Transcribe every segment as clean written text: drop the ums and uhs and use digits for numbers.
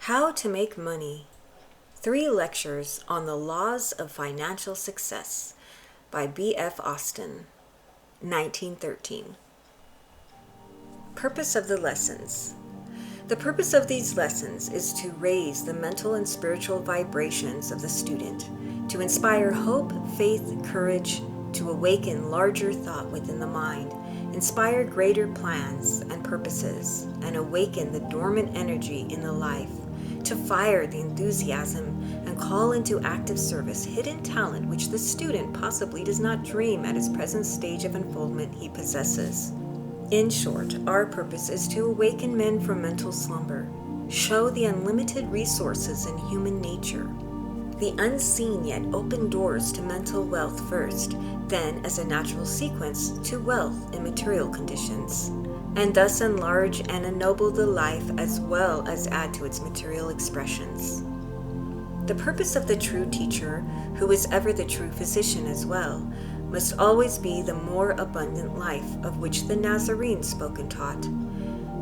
How to Make Money. 3 lectures on the Laws of Financial Success by B.F. Austin, 1913. Purpose of the lessons. The purpose of these lessons is to raise the mental and spiritual vibrations of the student, to inspire hope, faith, courage, to awaken larger thought within the mind, inspire greater plans and purposes, and awaken the dormant energy in the life, to fire the enthusiasm and call into active service hidden talent which the student possibly does not dream at his present stage of unfoldment he possesses. In short, our purpose is to awaken men from mental slumber, show the unlimited resources in human nature, the unseen yet open doors to mental wealth first, then as a natural sequence to wealth in material conditions, and thus enlarge and ennoble the life as well as add to its material expressions. The purpose of the true teacher, who is ever the true physician as well, must always be the more abundant life of which the Nazarene spoke and taught.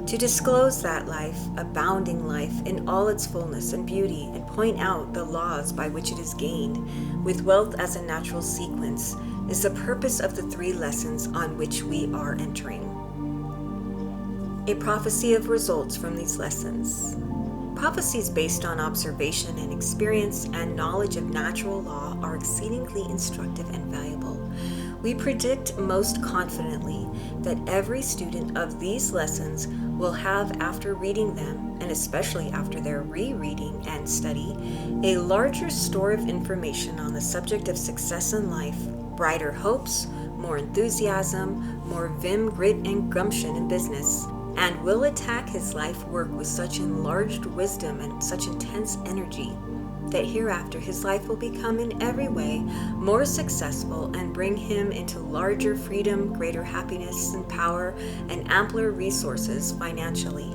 To disclose that life, abounding life in all its fullness and beauty, and point out the laws by which it is gained, with wealth as a natural sequence, is the purpose of the 3 lessons on which we are entering. A prophecy of results from these lessons. Prophecies based on observation and experience and knowledge of natural law are exceedingly instructive and valuable. We predict most confidently that every student of these lessons will have, after reading them, and especially after their rereading and study, a larger store of information on the subject of success in life, brighter hopes, more enthusiasm, more vim, grit, and gumption in business, and will attack his life work with such enlarged wisdom and such intense energy that hereafter his life will become in every way more successful and bring him into larger freedom, greater happiness and power, and ampler resources financially.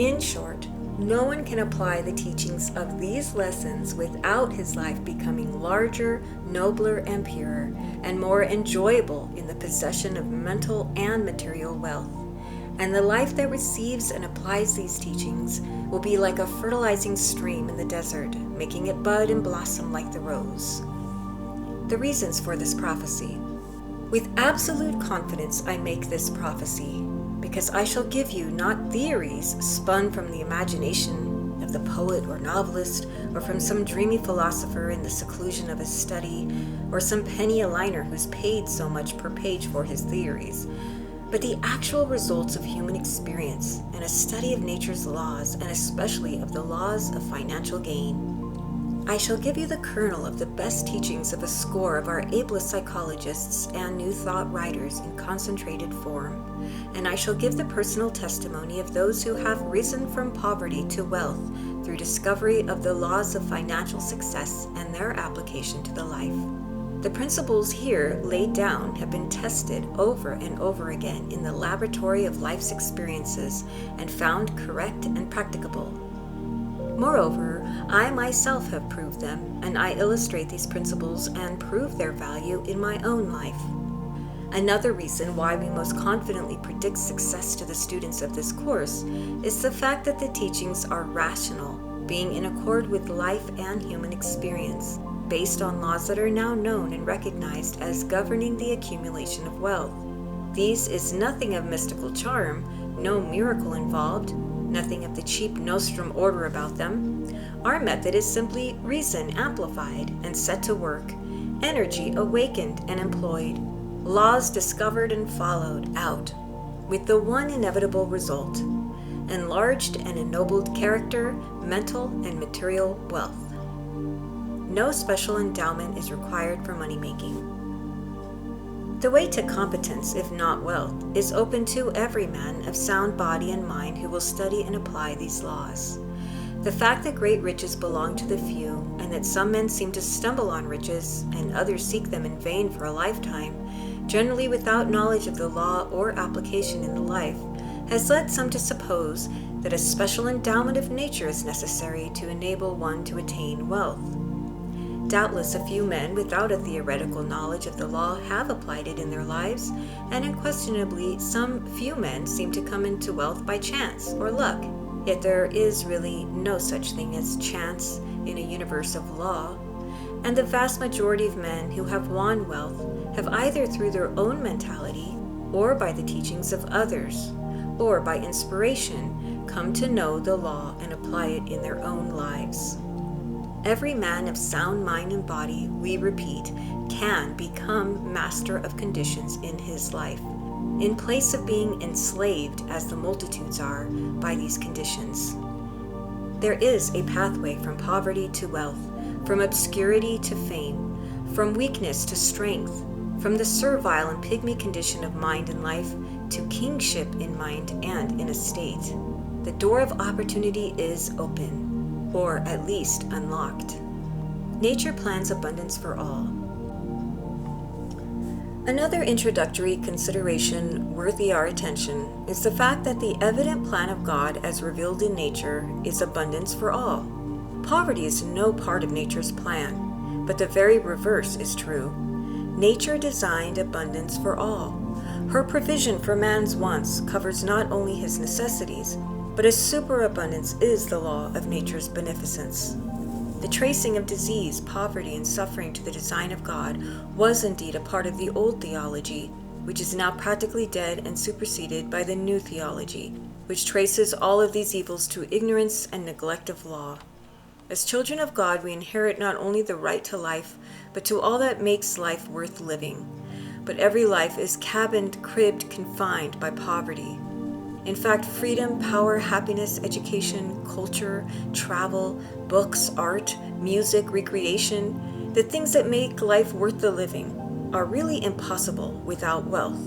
In short, no one can apply the teachings of these lessons without his life becoming larger, nobler, and purer, and more enjoyable in the possession of mental and material wealth. And the life that receives and applies these teachings will be like a fertilizing stream in the desert, making it bud and blossom like the rose. The reasons for this prophecy. With absolute confidence I make this prophecy, because I shall give you not theories spun from the imagination of the poet or novelist, or from some dreamy philosopher in the seclusion of his study, or some penny-a-liner who's paid so much per page for his theories, but the actual results of human experience and a study of nature's laws, and especially of the laws of financial gain. I shall give you the kernel of the best teachings of a score of our ablest psychologists and New Thought writers in concentrated form, and I shall give the personal testimony of those who have risen from poverty to wealth through discovery of the laws of financial success and their application to the life. The principles here laid down have been tested over and over again in the laboratory of life's experiences and found correct and practicable. Moreover, I myself have proved them, and I illustrate these principles and prove their value in my own life. Another reason why we most confidently predict success to the students of this course is the fact that the teachings are rational, being in accord with life and human experience, based on laws that are now known and recognized as governing the accumulation of wealth. These is nothing of mystical charm, no miracle involved, nothing of the cheap nostrum order about them. Our method is simply reason amplified and set to work, energy awakened and employed, laws discovered and followed out, with the one inevitable result: enlarged and ennobled character, mental and material wealth. No special endowment is required for money-making. The way to competence, if not wealth, is open to every man of sound body and mind who will study and apply these laws. The fact that great riches belong to the few, and that some men seem to stumble on riches, and others seek them in vain for a lifetime, generally without knowledge of the law or application in the life, has led some to suppose that a special endowment of nature is necessary to enable one to attain wealth. Doubtless a few men without a theoretical knowledge of the law have applied it in their lives, and unquestionably some few men seem to come into wealth by chance or luck, Yet there is really no such thing as chance in a universe of law, and the vast majority of men who have won wealth have either through their own mentality, or by the teachings of others, or by inspiration, come to know the law and apply it in their own lives. Every man of sound mind and body, we repeat, can become master of conditions in his life, in place of being enslaved, as the multitudes are, by these conditions. There is a pathway from poverty to wealth, from obscurity to fame, from weakness to strength, from the servile and pygmy condition of mind and life to kingship in mind and in estate. The door of opportunity is open, or at least unlocked. Nature plans abundance for all. Another introductory consideration worthy our attention is the fact that the evident plan of God as revealed in nature is abundance for all. Poverty is no part of nature's plan, but the very reverse is true. Nature designed abundance for all. Her provision for man's wants covers not only his necessities, but a superabundance is the law of nature's beneficence. The tracing of disease, poverty, and suffering to the design of God was indeed a part of the old theology, which is now practically dead and superseded by the new theology, which traces all of these evils to ignorance and neglect of law. As children of God, we inherit not only the right to life, but to all that makes life worth living. But every life is cabined, cribbed, confined by poverty. In fact, freedom, power, happiness, education, culture, travel, books, art, music, recreation, the things that make life worth the living, are really impossible without wealth.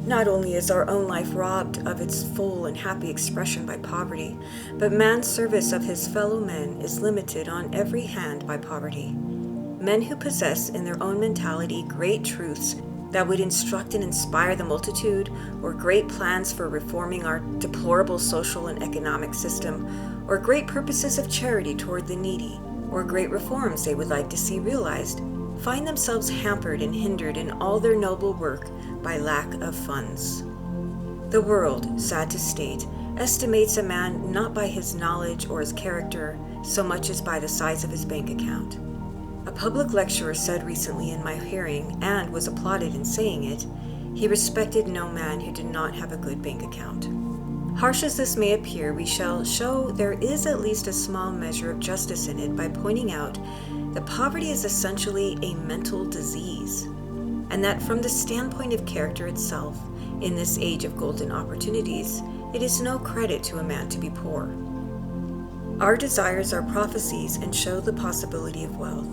Not only is our own life robbed of its full and happy expression by poverty, but man's service of his fellow men is limited on every hand by poverty. Men who possess in their own mentality great truths that would instruct and inspire the multitude, or great plans for reforming our deplorable social and economic system, or great purposes of charity toward the needy, or great reforms they would like to see realized, find themselves hampered and hindered in all their noble work by lack of funds. The world, sad to state, estimates a man not by his knowledge or his character so much as by the size of his bank account. A public lecturer said recently in my hearing, and was applauded in saying it, he respected no man who did not have a good bank account. Harsh as this may appear, we shall show there is at least a small measure of justice in it by pointing out that poverty is essentially a mental disease, and that from the standpoint of character itself, in this age of golden opportunities, it is no credit to a man to be poor. Our desires are prophecies and show the possibility of wealth.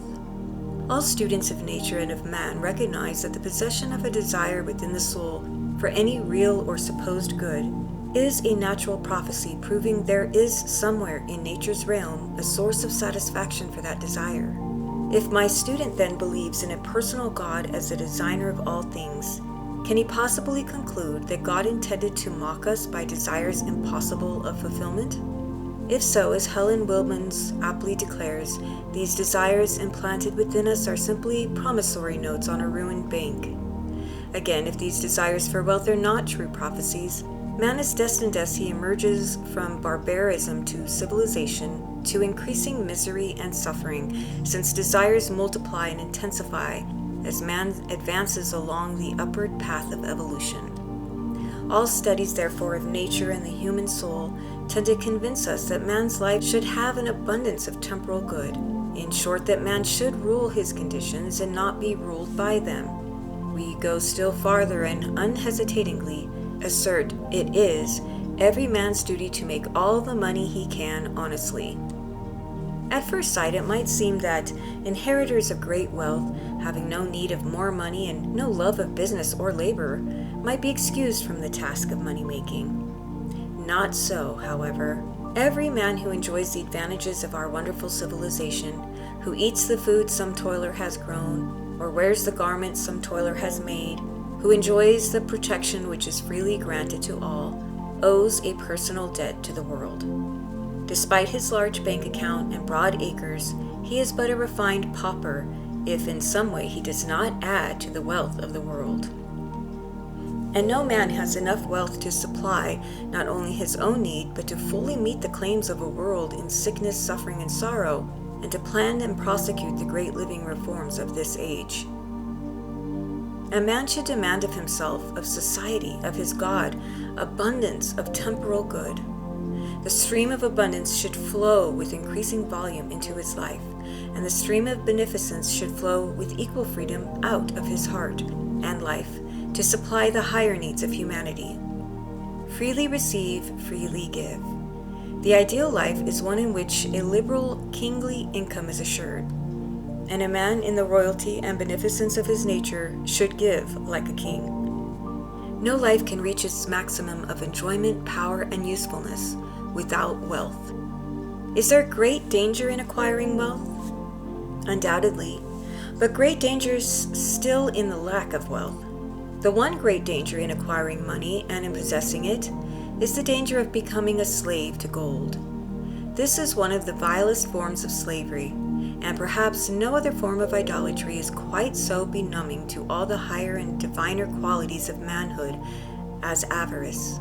All students of nature and of man recognize that the possession of a desire within the soul for any real or supposed good is a natural prophecy proving there is somewhere in nature's realm a source of satisfaction for that desire. If my student then believes in a personal God as the designer of all things, can he possibly conclude that God intended to mock us by desires impossible of fulfillment? If so, as Helen Wilmans aptly declares, these desires implanted within us are simply promissory notes on a ruined bank. Again, if these desires for wealth are not true prophecies, man is destined as he emerges from barbarism to civilization to increasing misery and suffering, since desires multiply and intensify as man advances along the upward path of evolution. All studies, therefore, of nature and the human soul tend to convince us that man's life should have an abundance of temporal good. In short, that man should rule his conditions and not be ruled by them. We go still farther and unhesitatingly assert it is every man's duty to make all the money he can honestly. At first sight, it might seem that inheritors of great wealth, having no need of more money and no love of business or labor, might be excused from the task of money-making. Not so, however. Every man who enjoys the advantages of our wonderful civilization, who eats the food some toiler has grown, or wears the garments some toiler has made, who enjoys the protection which is freely granted to all, owes a personal debt to the world. Despite his large bank account and broad acres, he is but a refined pauper if in some way he does not add to the wealth of the world. And no man has enough wealth to supply not only his own need, but to fully meet the claims of a world in sickness, suffering, and sorrow, and to plan and prosecute the great living reforms of this age. A man should demand of himself, of society, of his God, abundance of temporal good. The stream of abundance should flow with increasing volume into his life, and the stream of beneficence should flow with equal freedom out of his heart and life to supply the higher needs of humanity. Freely receive, freely give. The ideal life is one in which a liberal, kingly income is assured, and a man in the royalty and beneficence of his nature should give like a king. No life can reach its maximum of enjoyment, power, and usefulness without wealth. Is there great danger in acquiring wealth? Undoubtedly, but great danger is still in the lack of wealth. The one great danger in acquiring money and in possessing it is the danger of becoming a slave to gold. This is one of the vilest forms of slavery, and perhaps no other form of idolatry is quite so benumbing to all the higher and diviner qualities of manhood as avarice.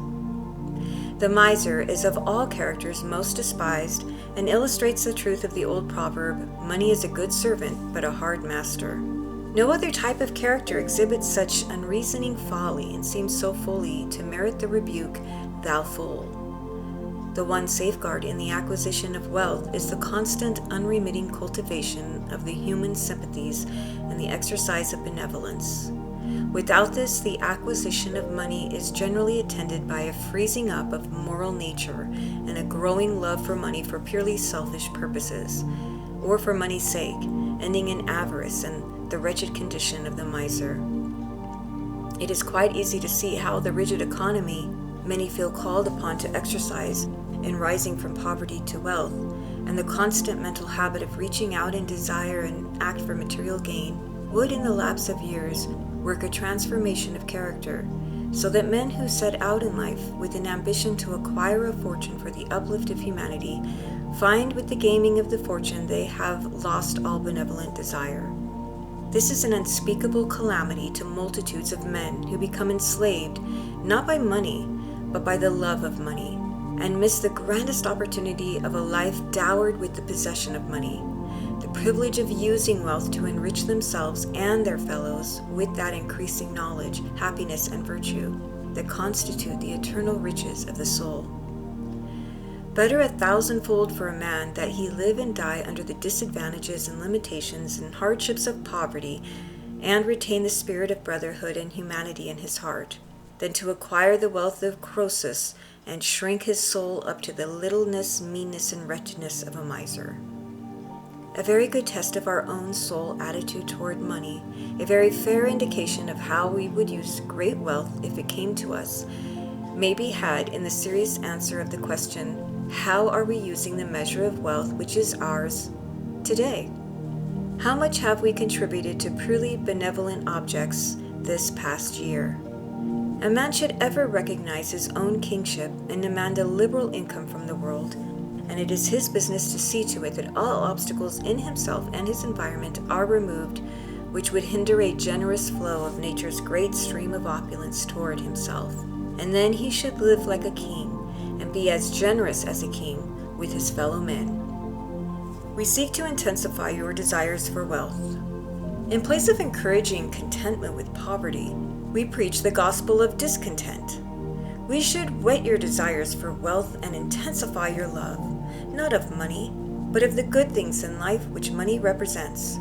The miser is of all characters most despised and illustrates the truth of the old proverb, "Money is a good servant, but a hard master." No other type of character exhibits such unreasoning folly and seems so fully to merit the rebuke, "Thou fool." The one safeguard in the acquisition of wealth is the constant, unremitting cultivation of the human sympathies and the exercise of benevolence. Without this, the acquisition of money is generally attended by a freezing up of moral nature and a growing love for money for purely selfish purposes, or for money's sake, ending in avarice and the wretched condition of the miser. It is quite easy to see how the rigid economy many feel called upon to exercise in rising from poverty to wealth, and the constant mental habit of reaching out in desire and act for material gain, would in the lapse of years work a transformation of character, so that men who set out in life with an ambition to acquire a fortune for the uplift of humanity find with the gaining of the fortune they have lost all benevolent desire. This is an unspeakable calamity to multitudes of men who become enslaved not by money, but by the love of money, and miss the grandest opportunity of a life dowered with the possession of money, the privilege of using wealth to enrich themselves and their fellows with that increasing knowledge, happiness, and virtue that constitute the eternal riches of the soul. Better 1,000-fold for a man that he live and die under the disadvantages and limitations and hardships of poverty and retain the spirit of brotherhood and humanity in his heart, than to acquire the wealth of Croesus and shrink his soul up to the littleness, meanness, and wretchedness of a miser. A very good test of our own soul attitude toward money, a very fair indication of how we would use great wealth if it came to us, may be had in the serious answer of the question, how are we using the measure of wealth which is ours today? How much have we contributed to purely benevolent objects this past year? A man should ever recognize his own kingship and demand a liberal income from the world, and it is his business to see to it that all obstacles in himself and his environment are removed which would hinder a generous flow of nature's great stream of opulence toward himself. And then he should live like a king and be as generous as a king with his fellow men. We seek to intensify your desires for wealth. In place of encouraging contentment with poverty, we preach the gospel of discontent. We should whet your desires for wealth and intensify your love, not of money, but of the good things in life which money represents.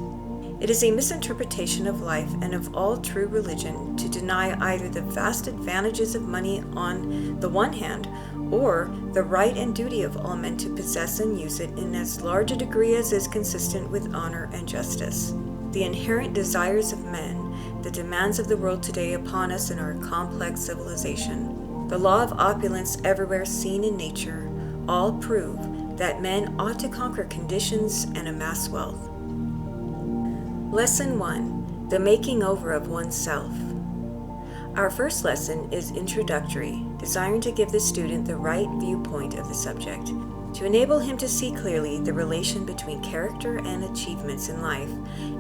It is a misinterpretation of life and of all true religion to deny either the vast advantages of money on the one hand, or the right and duty of all men to possess and use it in as large a degree as is consistent with honor and justice. The inherent desires of men, the demands of the world today upon us in our complex civilization, the law of opulence everywhere seen in nature, all prove that men ought to conquer conditions and amass wealth. Lesson 1. The Making Over of Oneself. Our first lesson is introductory, desiring to give the student the right viewpoint of the subject, to enable him to see clearly the relation between character and achievements in life,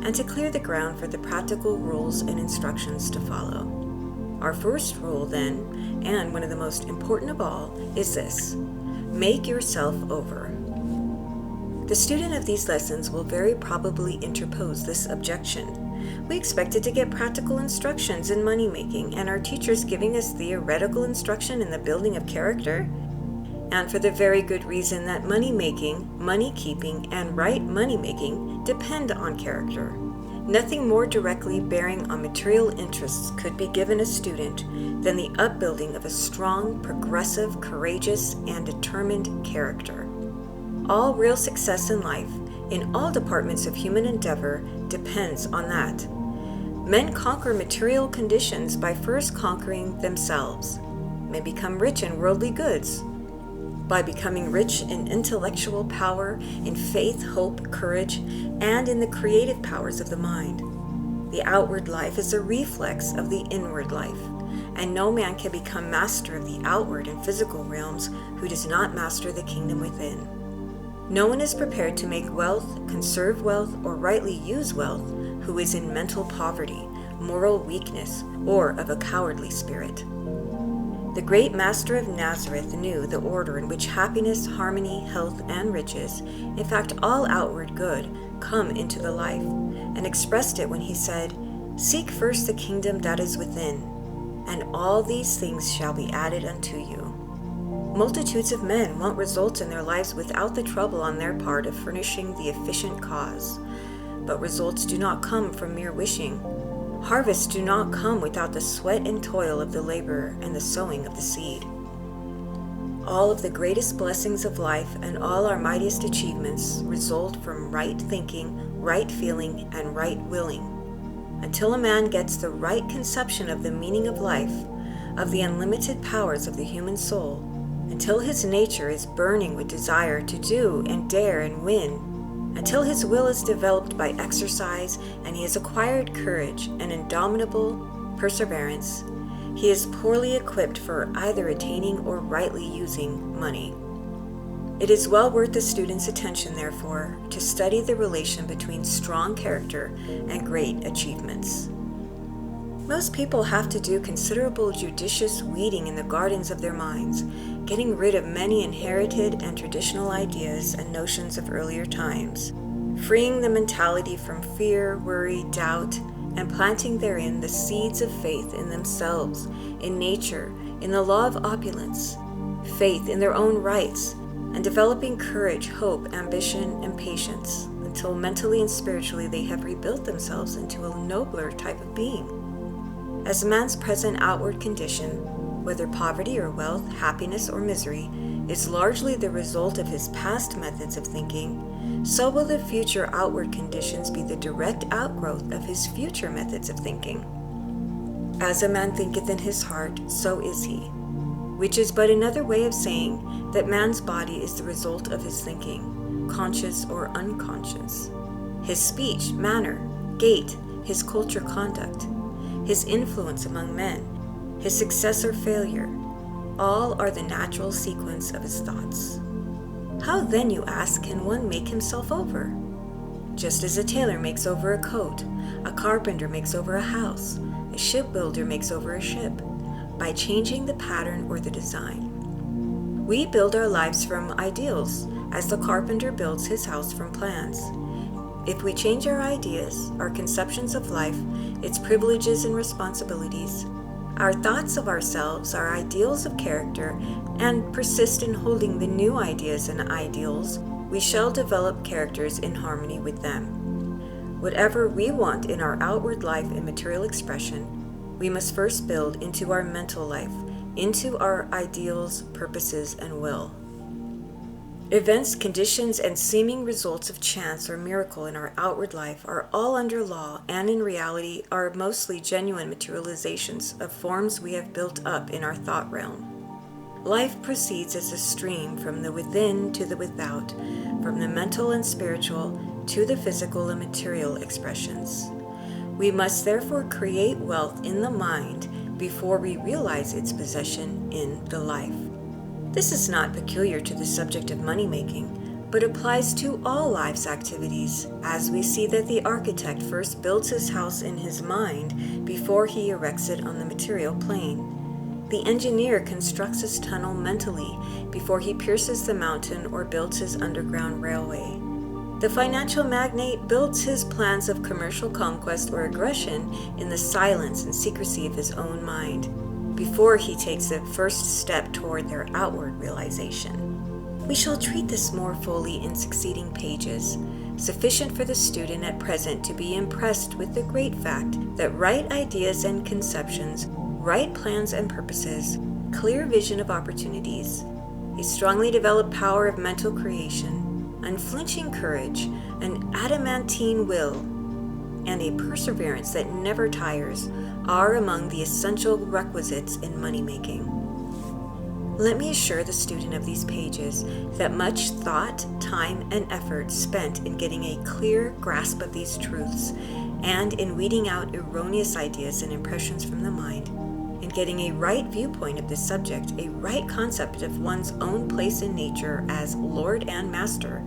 and to clear the ground for the practical rules and instructions to follow. Our first rule, then, and one of the most important of all, is this: make yourself over. The student of these lessons will very probably interpose this objection. We expected to get practical instructions in money-making, and our teachers giving us theoretical instruction in the building of character? And for the very good reason that money-making, money-keeping, and right money-making depend on character. Nothing more directly bearing on material interests could be given a student than the upbuilding of a strong, progressive, courageous, and determined character. All real success in life, in all departments of human endeavor, depends on that. Men conquer material conditions by first conquering themselves. Men become rich in worldly goods by becoming rich in intellectual power, in faith, hope, courage, and in the creative powers of the mind. The outward life is a reflex of the inward life, and no man can become master of the outward and physical realms who does not master the kingdom within. No one is prepared to make wealth, conserve wealth, or rightly use wealth who is in mental poverty, moral weakness, or of a cowardly spirit. The great Master of Nazareth knew the order in which happiness, harmony, health, and riches, in fact all outward good, come into the life, and expressed it when he said, "Seek first the kingdom that is within, and all these things shall be added unto you." Multitudes of men want results in their lives without the trouble on their part of furnishing the efficient cause. But results do not come from mere wishing. Harvests do not come without the sweat and toil of the laborer and the sowing of the seed. All of the greatest blessings of life and all our mightiest achievements result from right thinking, right feeling, and right willing. Until a man gets the right conception of the meaning of life, of the unlimited powers of the human soul, until his nature is burning with desire to do and dare and win, until his will is developed by exercise and he has acquired courage and indomitable perseverance, he is poorly equipped for either attaining or rightly using money. It is well worth the student's attention, therefore, to study the relation between strong character and great achievements. Most people have to do considerable judicious weeding in the gardens of their minds, getting rid of many inherited and traditional ideas and notions of earlier times, freeing the mentality from fear, worry, doubt, and planting therein the seeds of faith in themselves, in nature, in the law of opulence, faith in their own rights, and developing courage, hope, ambition, and patience, until mentally and spiritually they have rebuilt themselves into a nobler type of being. As man's present outward condition, whether poverty or wealth, happiness or misery, is largely the result of his past methods of thinking, so will the future outward conditions be the direct outgrowth of his future methods of thinking. As a man thinketh in his heart, so is he, which is but another way of saying that man's body is the result of his thinking, conscious or unconscious. His speech, manner, gait, his culture, conduct, his influence among men, his success or failure, all are the natural sequence of his thoughts. How then, you ask, can one make himself over? Just as a tailor makes over a coat, a carpenter makes over a house, a shipbuilder makes over a ship, by changing the pattern or the design. We build our lives from ideals, as the carpenter builds his house from plans. If we change our ideas, our conceptions of life, its privileges and responsibilities, our thoughts of ourselves, our ideals of character, and persist in holding the new ideas and ideals, we shall develop characters in harmony with them. Whatever we want in our outward life and material expression, we must first build into our mental life, into our ideals, purposes, and will. Events, conditions, and seeming results of chance or miracle in our outward life are all under law and in reality are mostly genuine materializations of forms we have built up in our thought realm. Life proceeds as a stream from the within to the without, from the mental and spiritual to the physical and material expressions. We must therefore create wealth in the mind before we realize its possession in the life. This is not peculiar to the subject of money-making, but applies to all life's activities, as we see that the architect first builds his house in his mind before he erects it on the material plane. The engineer constructs his tunnel mentally before he pierces the mountain or builds his underground railway. The financial magnate builds his plans of commercial conquest or aggression in the silence and secrecy of his own mind, before he takes the first step toward their outward realization. We shall treat this more fully in succeeding pages, sufficient for the student at present to be impressed with the great fact that right ideas and conceptions, right plans and purposes, clear vision of opportunities, a strongly developed power of mental creation, unflinching courage, an adamantine will, and a perseverance that never tires are among the essential requisites in money-making. Let me assure the student of these pages that much thought, time, and effort spent in getting a clear grasp of these truths and in weeding out erroneous ideas and impressions from the mind, in getting a right viewpoint of this subject, a right concept of one's own place in nature as Lord and Master,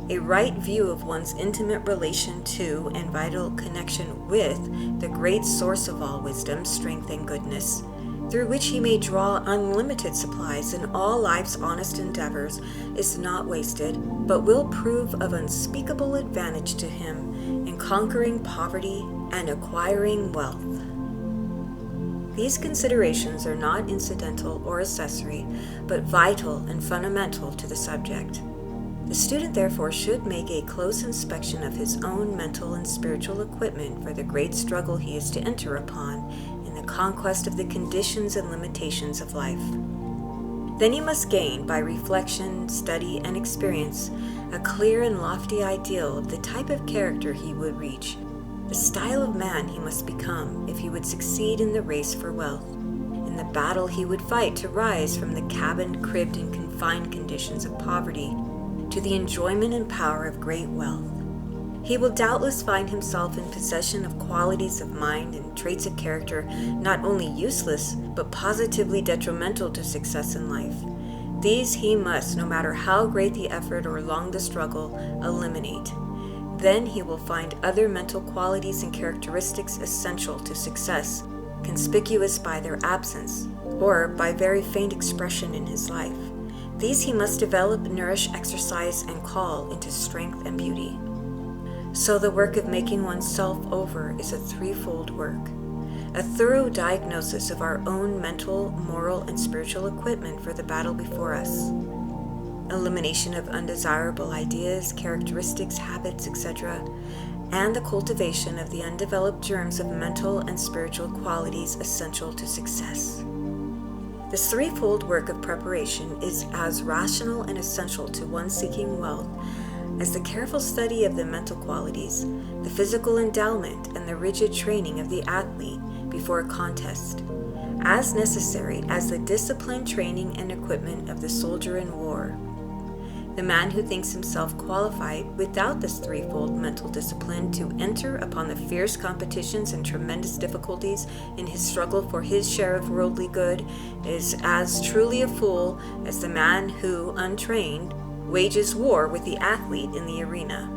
a right view of one's intimate relation to and vital connection with the great source of all wisdom, strength, and goodness, through which he may draw unlimited supplies in all life's honest endeavors, is not wasted, but will prove of unspeakable advantage to him in conquering poverty and acquiring wealth. These considerations are not incidental or accessory, but vital and fundamental to the subject. The student therefore should make a close inspection of his own mental and spiritual equipment for the great struggle he is to enter upon in the conquest of the conditions and limitations of life. Then he must gain, by reflection, study, and experience, a clear and lofty ideal of the type of character he would reach, the style of man he must become if he would succeed in the race for wealth, in the battle he would fight to rise from the cabined, cribbed, and confined conditions of poverty to the enjoyment and power of great wealth. He will doubtless find himself in possession of qualities of mind and traits of character not only useless, but positively detrimental to success in life. These he must, no matter how great the effort or long the struggle, eliminate. Then he will find other mental qualities and characteristics essential to success, conspicuous by their absence, or by very faint expression in his life. These he must develop, nourish, exercise, and call into strength and beauty. So the work of making oneself over is a threefold work: a thorough diagnosis of our own mental, moral, and spiritual equipment for the battle before us, elimination of undesirable ideas, characteristics, habits, etc., and the cultivation of the undeveloped germs of mental and spiritual qualities essential to success. This threefold work of preparation is as rational and essential to one seeking wealth as the careful study of the mental qualities, the physical endowment, and the rigid training of the athlete before a contest, as necessary as the disciplined training and equipment of the soldier in war. The man who thinks himself qualified without this threefold mental discipline to enter upon the fierce competitions and tremendous difficulties in his struggle for his share of worldly good is as truly a fool as the man who, untrained, wages war with the athlete in the arena.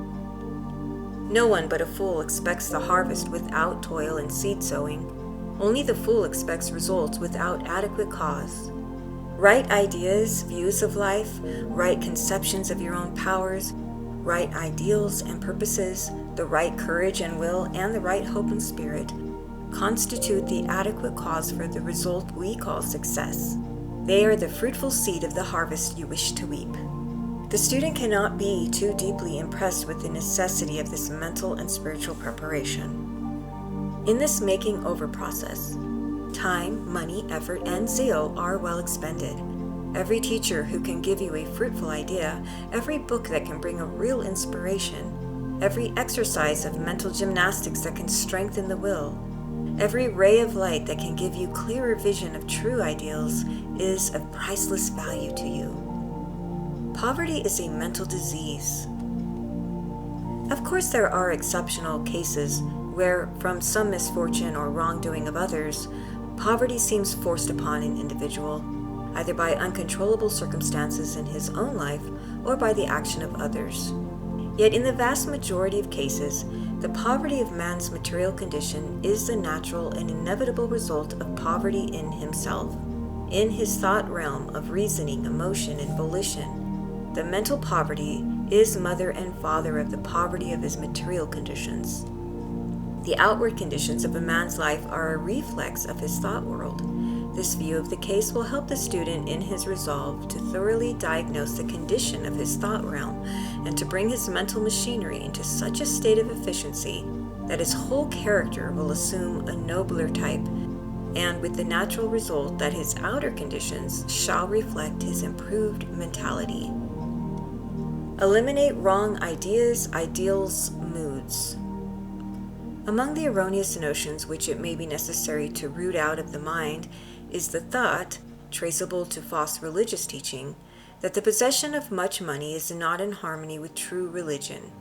No one but a fool expects the harvest without toil and seed sowing. Only the fool expects results without adequate cause. Right ideas, views of life, right conceptions of your own powers, right ideals and purposes, the right courage and will, and the right hope and spirit constitute the adequate cause for the result we call success. They are the fruitful seed of the harvest you wish to reap. The student cannot be too deeply impressed with the necessity of this mental and spiritual preparation. In this making over process, time, money, effort, and zeal are well expended. Every teacher who can give you a fruitful idea, every book that can bring a real inspiration, every exercise of mental gymnastics that can strengthen the will, every ray of light that can give you clearer vision of true ideals is of priceless value to you. Poverty is a mental disease. Of course, there are exceptional cases where, from some misfortune or wrongdoing of others, poverty seems forced upon an individual, either by uncontrollable circumstances in his own life or by the action of others. Yet in the vast majority of cases, the poverty of man's material condition is the natural and inevitable result of poverty in himself, in his thought realm of reasoning, emotion, and volition. The mental poverty is mother and father of the poverty of his material conditions. The outward conditions of a man's life are a reflex of his thought world. This view of the case will help the student in his resolve to thoroughly diagnose the condition of his thought realm and to bring his mental machinery into such a state of efficiency that his whole character will assume a nobler type, and with the natural result that his outer conditions shall reflect his improved mentality. Eliminate wrong ideas, ideals, moods. Among the erroneous notions which it may be necessary to root out of the mind is the thought, traceable to false religious teaching, that the possession of much money is not in harmony with true religion.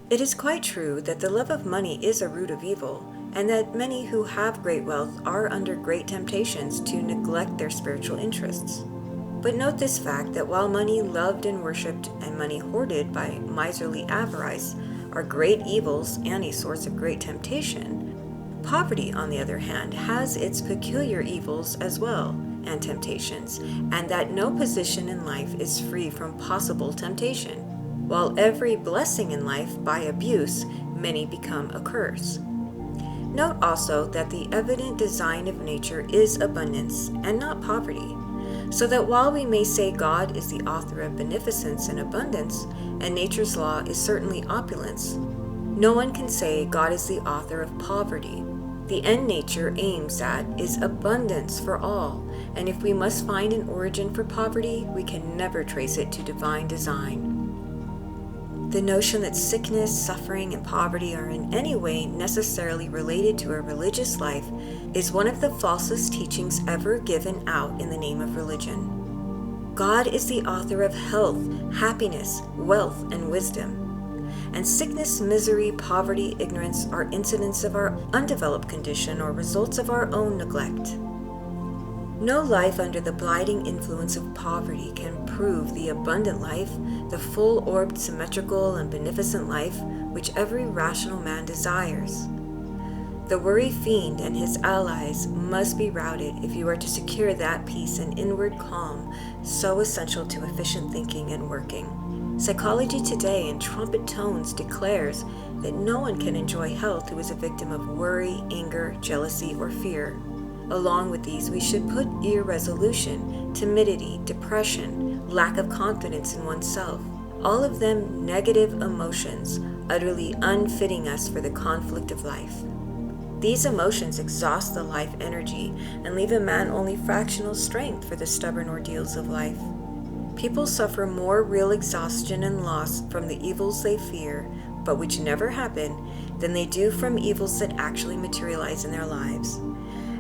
It is quite true that the love of money is a root of evil, and that many who have great wealth are under great temptations to neglect their spiritual interests. But note this fact that while money loved and worshipped and money hoarded by miserly avarice are great evils and a source of great temptation, poverty, on the other hand, has its peculiar evils as well, and temptations, and that no position in life is free from possible temptation. While every blessing in life, by abuse, many become a curse. Note also that the evident design of nature is abundance, and not poverty, so that while we may say God is the author of beneficence and abundance, and nature's law is certainly opulence, no one can say God is the author of poverty. The end nature aims at is abundance for all, and if we must find an origin for poverty, we can never trace it to divine design. The notion that sickness, suffering, and poverty are in any way necessarily related to a religious life is one of the falsest teachings ever given out in the name of religion. God is the author of health, happiness, wealth, and wisdom. And sickness, misery, poverty, ignorance are incidents of our undeveloped condition or results of our own neglect. No life under the blighting influence of poverty can prove the abundant life, the full-orbed, symmetrical, and beneficent life which every rational man desires. The worry fiend and his allies must be routed if you are to secure that peace and inward calm so essential to efficient thinking and working. Psychology today in trumpet tones declares that no one can enjoy health who is a victim of worry, anger, jealousy, or fear. Along with these, we should put irresolution, timidity, depression, lack of confidence in oneself, all of them negative emotions, utterly unfitting us for the conflict of life. These emotions exhaust the life energy and leave a man only fractional strength for the stubborn ordeals of life. People suffer more real exhaustion and loss from the evils they fear, but which never happen, than they do from evils that actually materialize in their lives.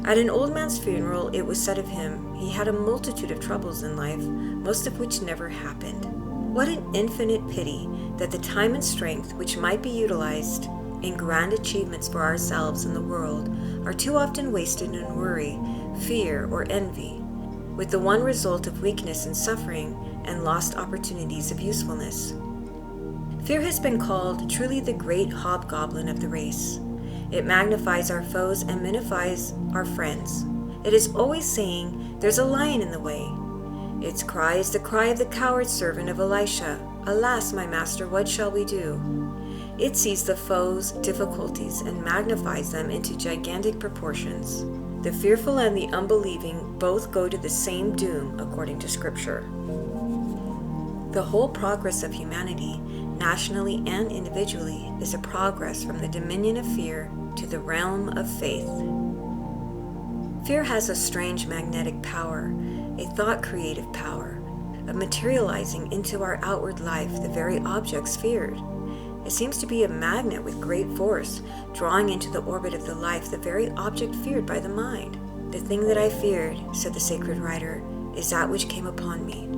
At an old man's funeral, it was said of him, he had a multitude of troubles in life, most of which never happened. What an infinite pity that the time and strength which might be utilized in grand achievements for ourselves and the world are too often wasted in worry, fear, or envy, with the one result of weakness and suffering and lost opportunities of usefulness. Fear has been called truly the great hobgoblin of the race. It magnifies our foes and minifies our friends. It is always saying, "There's a lion in the way." Its cry is the cry of the coward servant of Elisha, "Alas, my master, what shall we do?" It sees the foes' difficulties and magnifies them into gigantic proportions. The fearful and the unbelieving both go to the same doom according to Scripture. The whole progress of humanity, nationally and individually, is a progress from the dominion of fear to the realm of faith. Fear has a strange magnetic power, a thought-creative power, of materializing into our outward life the very objects feared. It seems to be a magnet with great force, drawing into the orbit of the life the very object feared by the mind. "The thing that I feared," said the sacred writer, "is that which came upon me."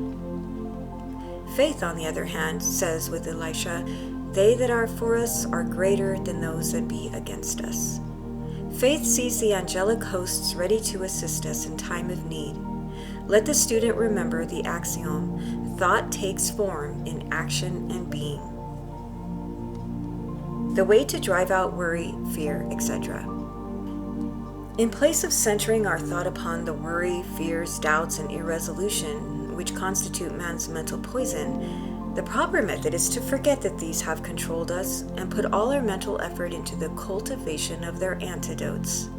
Faith, on the other hand, says with Elisha, "They that are for us are greater than those that be against us." Faith sees the angelic hosts ready to assist us in time of need. Let the student remember the axiom thought takes form in action and being. The way to drive out worry, fear, etc. In place of centering our thought upon the worry, fears, doubts, and irresolution, which constitute man's mental poison, the proper method is to forget that these have controlled us and put all our mental effort into the cultivation of their antidotes: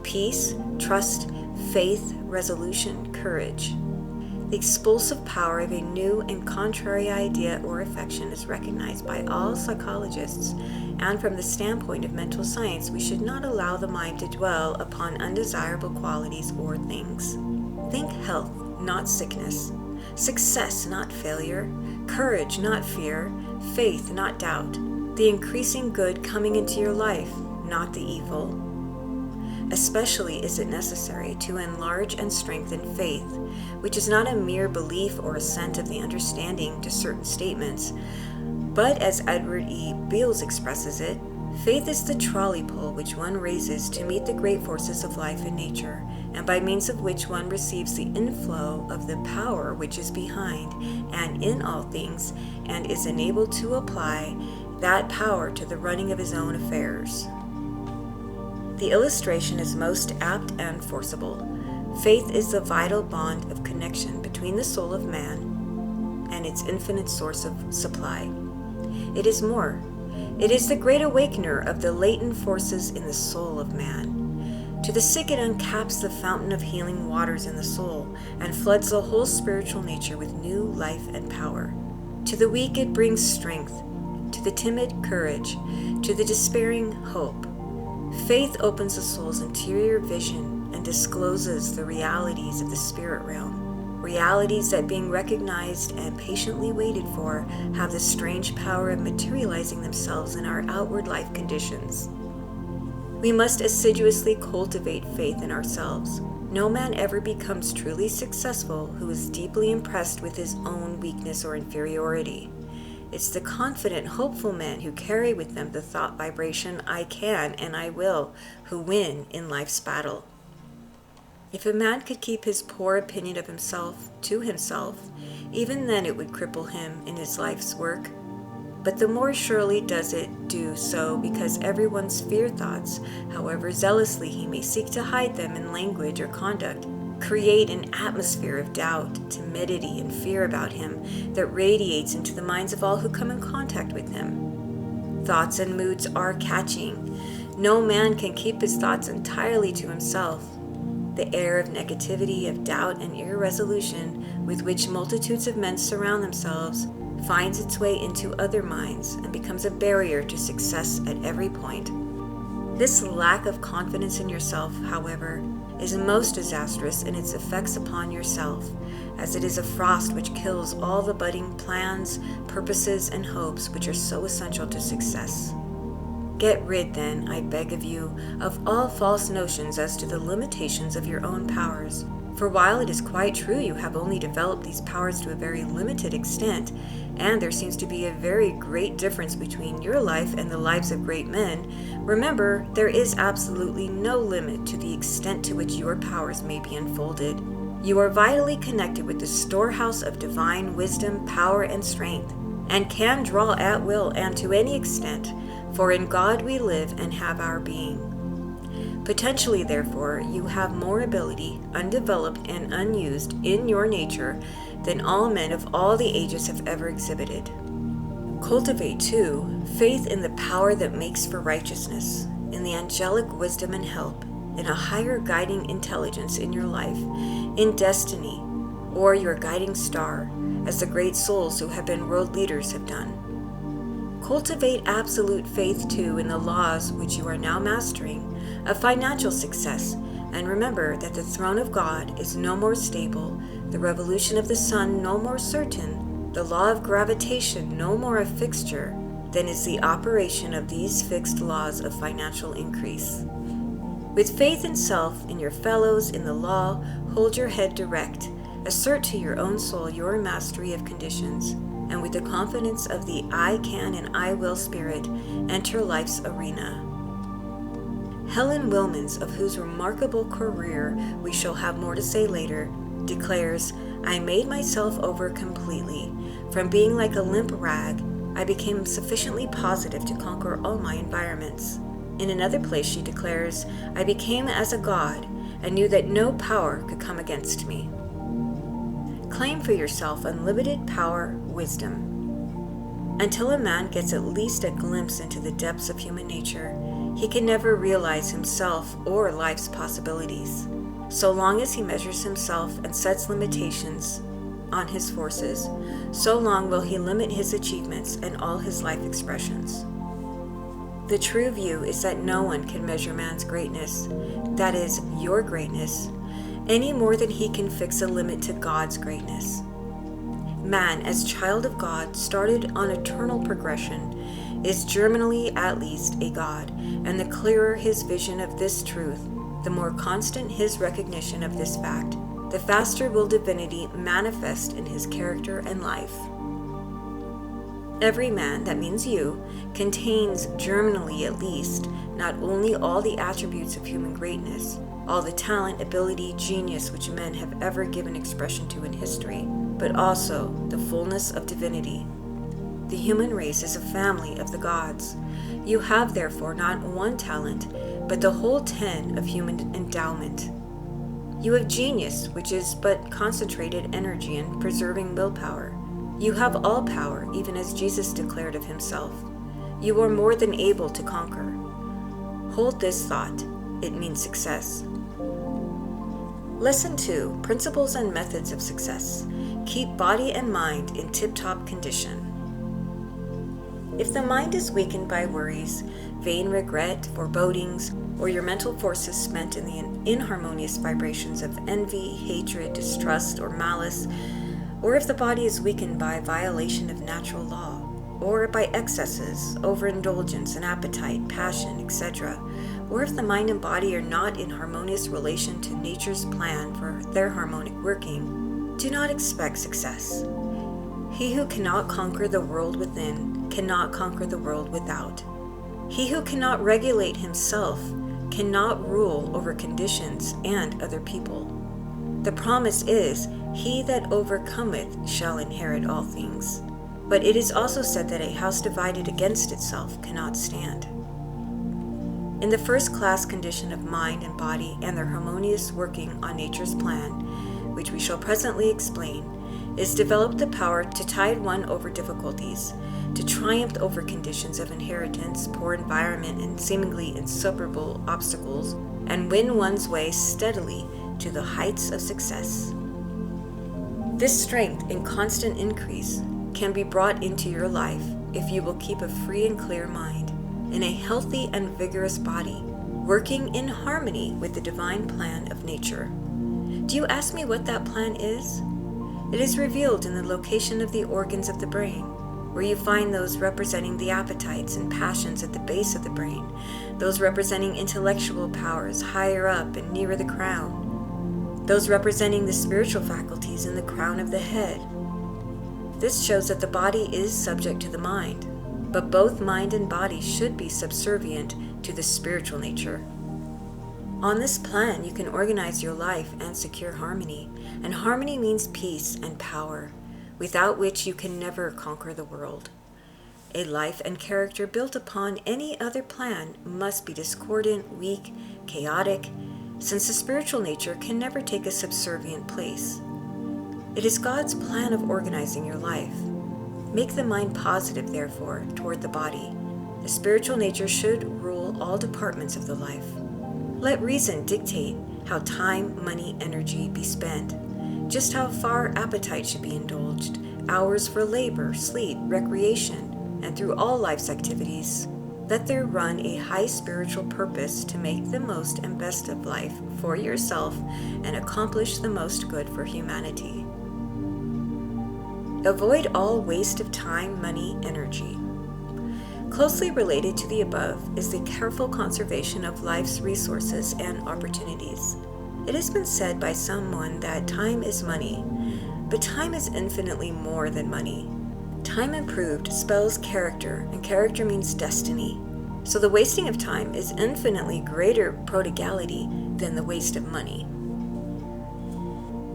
peace, trust, faith, resolution, courage. The expulsive power of a new and contrary idea or affection is recognized by all psychologists, and from the standpoint of mental science, we should not allow the mind to dwell upon undesirable qualities or things. Think health, not sickness; success, not failure; courage, not fear; faith, not doubt; the increasing good coming into your life, not the evil. Especially is it necessary to enlarge and strengthen faith, which is not a mere belief or assent of the understanding to certain statements, but as Edward E. Beals expresses it, faith is the trolley pole which one raises to meet the great forces of life and nature, and by means of which one receives the inflow of the power which is behind and in all things, and is enabled to apply that power to the running of his own affairs. The illustration is most apt and forcible. Faith is the vital bond of connection between the soul of man and its infinite source of supply. It is more. It is the great awakener of the latent forces in the soul of man. To the sick it uncaps the fountain of healing waters in the soul and floods the whole spiritual nature with new life and power. To the weak it brings strength, to the timid courage, to the despairing hope. Faith opens the soul's interior vision and discloses the realities of the spirit realm, realities that, being recognized and patiently waited for, have the strange power of materializing themselves in our outward life conditions. We must assiduously cultivate faith in ourselves. No man ever becomes truly successful who is deeply impressed with his own weakness or inferiority. It's the confident, hopeful men who carry with them the thought vibration, I can and I will, who win in life's battle. If a man could keep his poor opinion of himself to himself, even then it would cripple him in his life's work. But the more surely does it do so because everyone's fear thoughts, however zealously he may seek to hide them in language or conduct, create an atmosphere of doubt, timidity, and fear about him that radiates into the minds of all who come in contact with him. Thoughts and moods are catching. No man can keep his thoughts entirely to himself. The air of negativity, of doubt, and irresolution with which multitudes of men surround themselves finds its way into other minds and becomes a barrier to success at every point. This lack of confidence in yourself, however, is most disastrous in its effects upon yourself, as it is a frost which kills all the budding plans, purposes, and hopes which are so essential to success. Get rid, then, I beg of you, of all false notions as to the limitations of your own powers, for while it is quite true you have only developed these powers to a very limited extent, and there seems to be a very great difference between your life and the lives of great men, remember, there is absolutely no limit to the extent to which your powers may be unfolded. You are vitally connected with the storehouse of divine wisdom, power, and strength, and can draw at will and to any extent, for in God we live and have our being. Potentially, therefore, you have more ability, undeveloped and unused, in your nature than all men of all the ages have ever exhibited. Cultivate, too, faith in the power that makes for righteousness, in the angelic wisdom and help, in a higher guiding intelligence in your life, in destiny, or your guiding star, as the great souls who have been world leaders have done. Cultivate absolute faith, too, in the laws which you are now mastering, of financial success, and remember that the throne of God is no more stable, the revolution of the sun no more certain, the law of gravitation no more a fixture, than is the operation of these fixed laws of financial increase. With faith in self, in your fellows, in the law, hold your head direct, assert to your own soul your mastery of conditions, and with the confidence of the I can and I will spirit, enter life's arena. Helen Wilmans, of whose remarkable career we shall have more to say later, declares, I made myself over completely. From being like a limp rag, I became sufficiently positive to conquer all my environments. In another place she declares, I became as a god and knew that no power could come against me. Claim for yourself unlimited power, wisdom. Until a man gets at least a glimpse into the depths of human nature, he can never realize himself or life's possibilities. So long as he measures himself and sets limitations on his forces, so long will he limit his achievements and all his life expressions. The true view is that no one can measure man's greatness, that is, your greatness, any more than he can fix a limit to God's greatness. Man, as child of God, started on eternal progression, is germinally at least a God, and the clearer his vision of this truth, the more constant his recognition of this fact, the faster will divinity manifest in his character and life. Every man, that means you, contains germinally at least not only all the attributes of human greatness, all the talent, ability, genius which men have ever given expression to in history, but also the fullness of divinity. The human race is a family of the gods. You have therefore not one talent, but the whole 10 of human endowment. You have genius, which is but concentrated energy and preserving willpower. You have all power, even as Jesus declared of himself. You are more than able to conquer. Hold this thought. It means success. Lesson 2. Principles and Methods of Success. Keep body and mind in tip-top condition. If the mind is weakened by worries, vain regret, forebodings, or your mental forces spent in the inharmonious vibrations of envy, hatred, distrust, or malice, or if the body is weakened by violation of natural law, or by excesses, overindulgence, and appetite, passion, etc., or if the mind and body are not in harmonious relation to nature's plan for their harmonic working, do not expect success. He who cannot conquer the world within cannot conquer the world without. He who cannot regulate himself cannot rule over conditions and other people. The promise is, he that overcometh shall inherit all things. But it is also said that a house divided against itself cannot stand. In the first-class condition of mind and body and their harmonious working on nature's plan, which we shall presently explain, is developed the power to tide one over difficulties, to triumph over conditions of inheritance, poor environment, and seemingly insuperable obstacles, and win one's way steadily to the heights of success. This strength in constant increase can be brought into your life if you will keep a free and clear mind, in a healthy and vigorous body, working in harmony with the divine plan of nature. Do you ask me what that plan is? It is revealed in the location of the organs of the brain, where you find those representing the appetites and passions at the base of the brain, those representing intellectual powers higher up and nearer the crown, those representing the spiritual faculties in the crown of the head. This shows that the body is subject to the mind, but both mind and body should be subservient to the spiritual nature. On this plan, you can organize your life and secure harmony, and harmony means peace and power, without which you can never conquer the world. A life and character built upon any other plan must be discordant, weak, chaotic, since the spiritual nature can never take a subservient place. It is God's plan of organizing your life. Make the mind positive, therefore, toward the body. The spiritual nature should rule all departments of the life. Let reason dictate how time, money, energy be spent, just how far appetite should be indulged, hours for labor, sleep, recreation, and through all life's activities, let there run a high spiritual purpose to make the most and best of life for yourself and accomplish the most good for humanity. Avoid all waste of time, money, energy. Closely related to the above is the careful conservation of life's resources and opportunities. It has been said by someone that time is money, but time is infinitely more than money. Time improved spells character, and character means destiny. So the wasting of time is infinitely greater prodigality than the waste of money.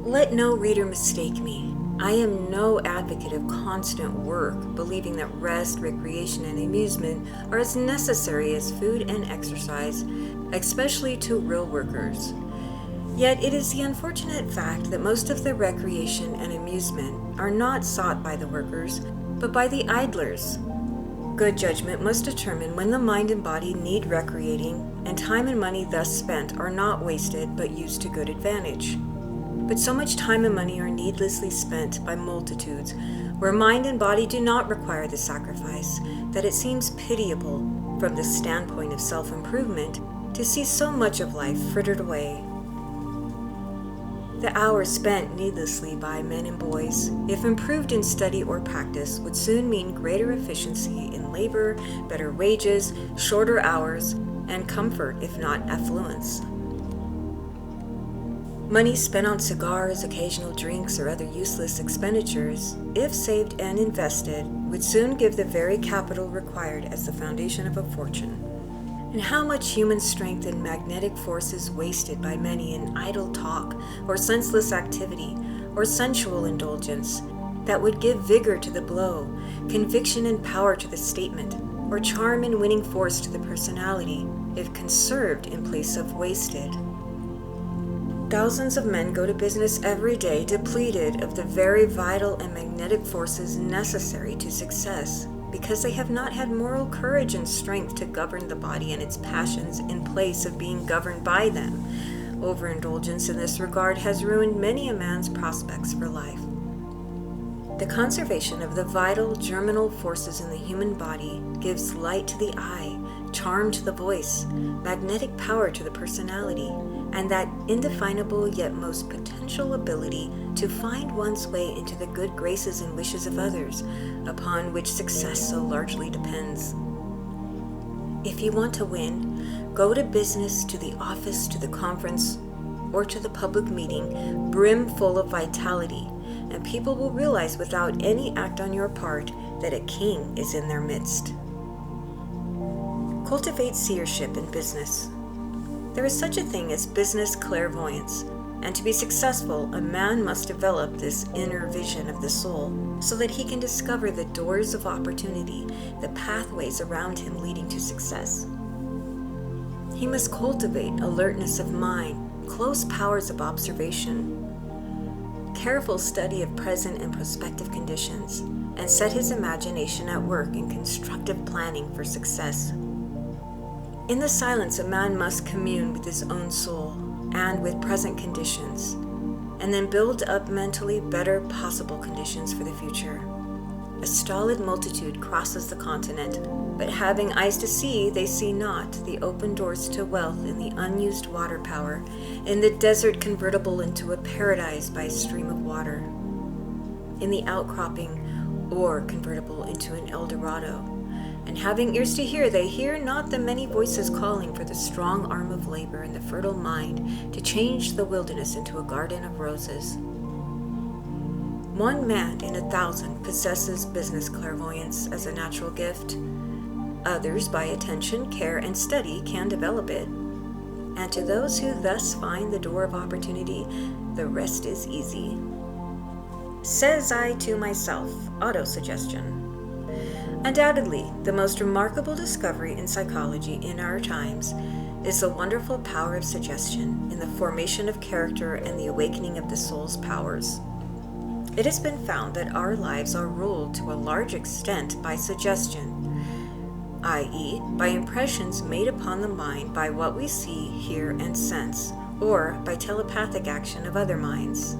Let no reader mistake me. I am no advocate of constant work, believing that rest, recreation, and amusement are as necessary as food and exercise, especially to real workers. Yet it is the unfortunate fact that most of the recreation and amusement are not sought by the workers, but by the idlers. Good judgment must determine when the mind and body need recreating, and time and money thus spent are not wasted but used to good advantage. But so much time and money are needlessly spent by multitudes, where mind and body do not require the sacrifice, that it seems pitiable, from the standpoint of self-improvement, to see so much of life frittered away. The hours spent needlessly by men and boys, if improved in study or practice, would soon mean greater efficiency in labor, better wages, shorter hours, and comfort, if not affluence. Money spent on cigars, occasional drinks, or other useless expenditures, if saved and invested, would soon give the very capital required as the foundation of a fortune. And how much human strength and magnetic force is wasted by many in idle talk, or senseless activity, or sensual indulgence, that would give vigor to the blow, conviction and power to the statement, or charm and winning force to the personality, if conserved in place of wasted. Thousands of men go to business every day depleted of the very vital and magnetic forces necessary to success, because they have not had moral courage and strength to govern the body and its passions in place of being governed by them. Overindulgence in this regard has ruined many a man's prospects for life. The conservation of the vital germinal forces in the human body gives light to the eye, charm to the voice, magnetic power to the personality, and that indefinable yet most potential ability to find one's way into the good graces and wishes of others, upon which success so largely depends. If you want to win, go to business, to the office, to the conference, or to the public meeting, brim full of vitality, and people will realize without any act on your part that a king is in their midst. Cultivate seership in business. There is such a thing as business clairvoyance, and to be successful, a man must develop this inner vision of the soul so that he can discover the doors of opportunity, the pathways around him leading to success. He must cultivate alertness of mind, close powers of observation, careful study of present and prospective conditions, and set his imagination at work in constructive planning for success. In the silence, a man must commune with his own soul and with present conditions, and then build up mentally better possible conditions for the future. A stolid multitude crosses the continent, but having eyes to see, they see not the open doors to wealth in the unused water power, in the desert convertible into a paradise by a stream of water, in the outcropping ore convertible into an El Dorado. And having ears to hear, they hear not the many voices calling for the strong arm of labor and the fertile mind to change the wilderness into a garden of roses. One man in 1,000 possesses business clairvoyance as a natural gift. Others, by attention, care, and study, can develop it. And to those who thus find the door of opportunity, the rest is easy. Says I to myself, autosuggestion. Undoubtedly, the most remarkable discovery in psychology in our times is the wonderful power of suggestion in the formation of character and the awakening of the soul's powers. It has been found that our lives are ruled to a large extent by suggestion, i.e., by impressions made upon the mind by what we see, hear, and sense, or by telepathic action of other minds.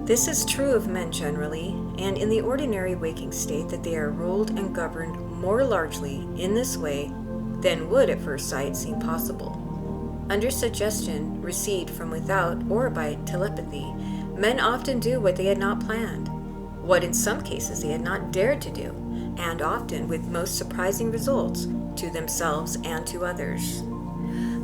This is true of men generally, and in the ordinary waking state that they are ruled and governed more largely in this way than would at first sight seem possible. Under suggestion received from without or by telepathy, men often do what they had not planned, what in some cases they had not dared to do, and often with most surprising results to themselves and to others.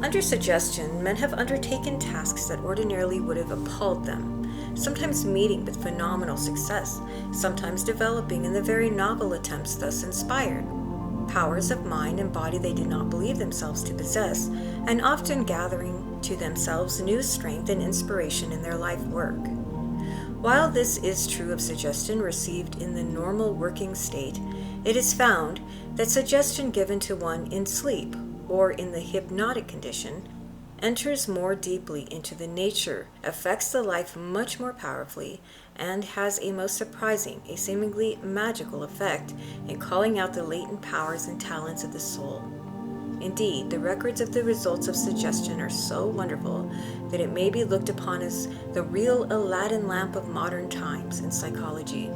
Under suggestion, men have undertaken tasks that ordinarily would have appalled them, sometimes meeting with phenomenal success, sometimes developing in the very novel attempts thus inspired powers of mind and body they did not believe themselves to possess, and often gathering to themselves new strength and inspiration in their life work. While this is true of suggestion received in the normal working state, it is found that suggestion given to one in sleep or in the hypnotic condition enters more deeply into the nature, affects the life much more powerfully, and has a most surprising, a seemingly magical effect in calling out the latent powers and talents of the soul. Indeed, the records of the results of suggestion are so wonderful that it may be looked upon as the real Aladdin lamp of modern times in psychology.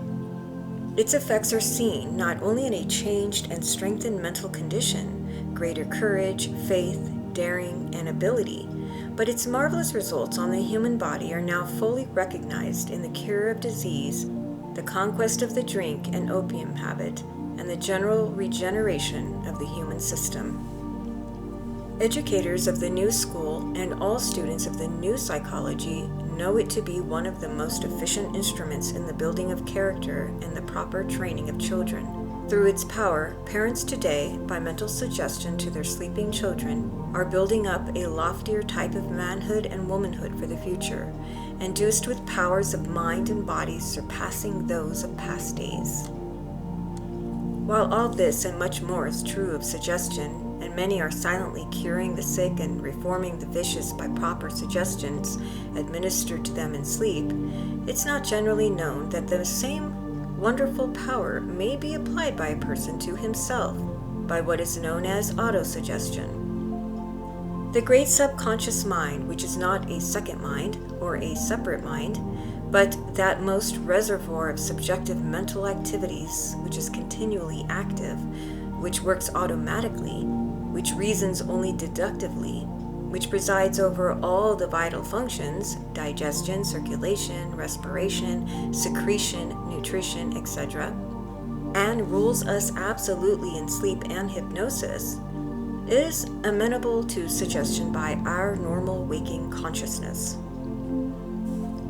Its effects are seen not only in a changed and strengthened mental condition, greater courage, faith, daring, and ability, but its marvelous results on the human body are now fully recognized in the cure of disease, the conquest of the drink and opium habit, and the general regeneration of the human system. Educators of the new school and all students of the new psychology know it to be one of the most efficient instruments in the building of character and the proper training of children. Through its power, parents today, by mental suggestion to their sleeping children, are building up a loftier type of manhood and womanhood for the future, endued with powers of mind and body surpassing those of past days. While all this and much more is true of suggestion, and many are silently curing the sick and reforming the vicious by proper suggestions administered to them in sleep, it's not generally known that the same wonderful power may be applied by a person to himself by what is known as autosuggestion. The great subconscious mind, which is not a second mind or a separate mind, but that most reservoir of subjective mental activities which is continually active, which works automatically, which reasons only deductively, which presides over all the vital functions, digestion, circulation, respiration, secretion, nutrition, etc., and rules us absolutely in sleep and hypnosis, is amenable to suggestion by our normal waking consciousness.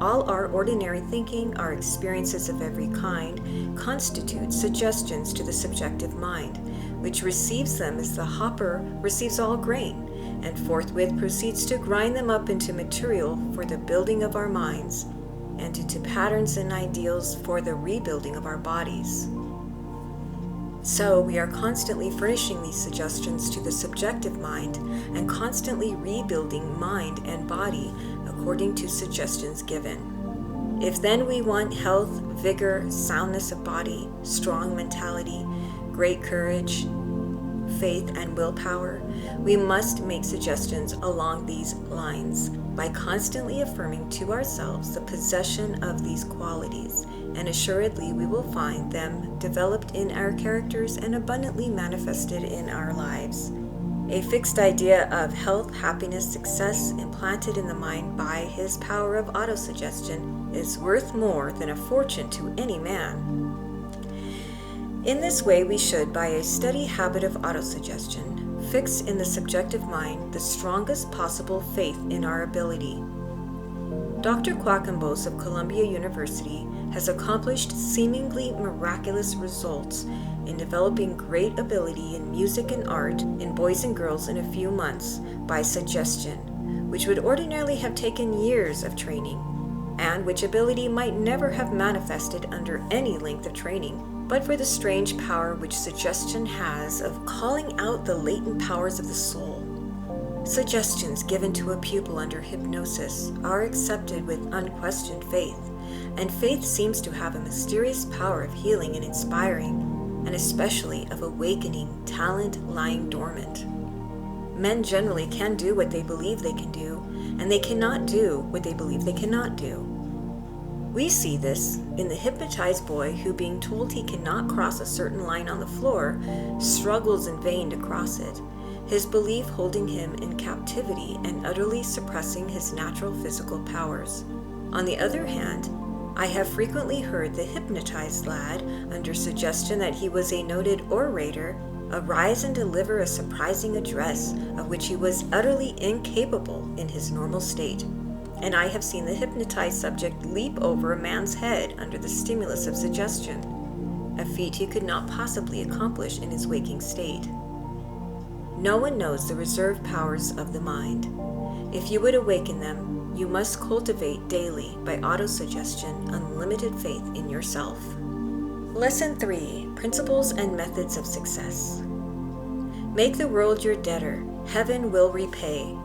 All our ordinary thinking, our experiences of every kind, constitute suggestions to the subjective mind, which receives them as the hopper receives all grain, and forthwith proceeds to grind them up into material for the building of our minds, and into patterns and ideals for the rebuilding of our bodies. So we are constantly furnishing these suggestions to the subjective mind and constantly rebuilding mind and body according to suggestions given. If then we want health, vigor, soundness of body, strong mentality, great courage, faith, and willpower, we must make suggestions along these lines by constantly affirming to ourselves the possession of these qualities, and assuredly we will find them developed in our characters and abundantly manifested in our lives. A fixed idea of health, happiness, success implanted in the mind by his power of autosuggestion is worth more than a fortune to any man. In this way, we should, by a steady habit of autosuggestion, fix in the subjective mind the strongest possible faith in our ability. Dr. Quackenbos of Columbia University has accomplished seemingly miraculous results in developing great ability in music and art in boys and girls in a few months by suggestion, which would ordinarily have taken years of training, and which ability might never have manifested under any length of training, but for the strange power which suggestion has of calling out the latent powers of the soul. Suggestions given to a pupil under hypnosis are accepted with unquestioned faith, and faith seems to have a mysterious power of healing and inspiring, and especially of awakening talent lying dormant. Men generally can do what they believe they can do, and they cannot do what they believe they cannot do. We see this in the hypnotized boy who, being told he cannot cross a certain line on the floor, struggles in vain to cross it, his belief holding him in captivity and utterly suppressing his natural physical powers. On the other hand, I have frequently heard the hypnotized lad, under suggestion that he was a noted orator, arise and deliver a surprising address of which he was utterly incapable in his normal state. And I have seen the hypnotized subject leap over a man's head under the stimulus of suggestion, a feat he could not possibly accomplish in his waking state. No one knows the reserve powers of the mind. If you would awaken them, you must cultivate daily, by autosuggestion, unlimited faith in yourself. Lesson 3. Principles and Methods of Success. Make the world your debtor. Heaven will repay.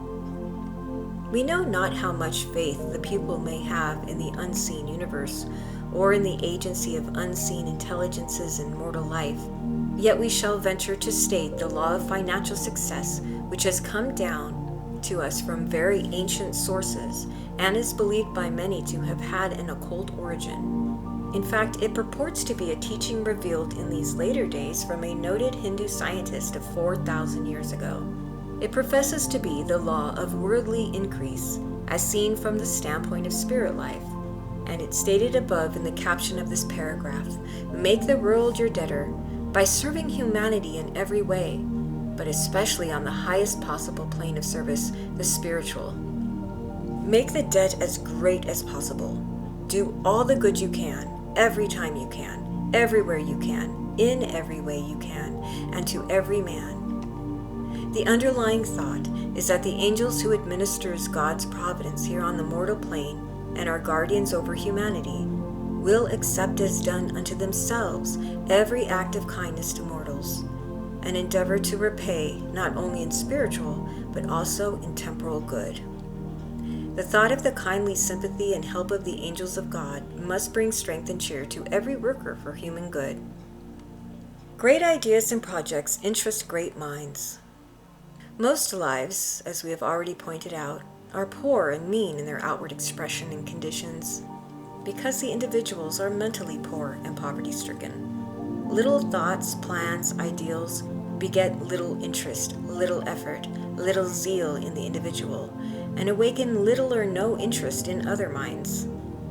We know not how much faith the pupil may have in the unseen universe, or in the agency of unseen intelligences in mortal life, yet we shall venture to state the law of financial success, which has come down to us from very ancient sources, and is believed by many to have had an occult origin. In fact, it purports to be a teaching revealed in these later days from a noted Hindu scientist of 4,000 years ago. It professes to be the law of worldly increase, as seen from the standpoint of spirit life, and it's stated above in the caption of this paragraph: make the world your debtor by serving humanity in every way, but especially on the highest possible plane of service, the spiritual. Make the debt as great as possible. Do all the good you can, every time you can, everywhere you can, in every way you can, and to every man. The underlying thought is that the angels who administers God's providence here on the mortal plane and are guardians over humanity will accept as done unto themselves every act of kindness to mortals, and endeavor to repay not only in spiritual but also in temporal good. The thought of the kindly sympathy and help of the angels of God must bring strength and cheer to every worker for human good. Great ideas and projects interest great minds. Most lives, as we have already pointed out, are poor and mean in their outward expression and conditions, because the individuals are mentally poor and poverty-stricken. Little thoughts, plans, ideals beget little interest, little effort, little zeal in the individual, and awaken little or no interest in other minds.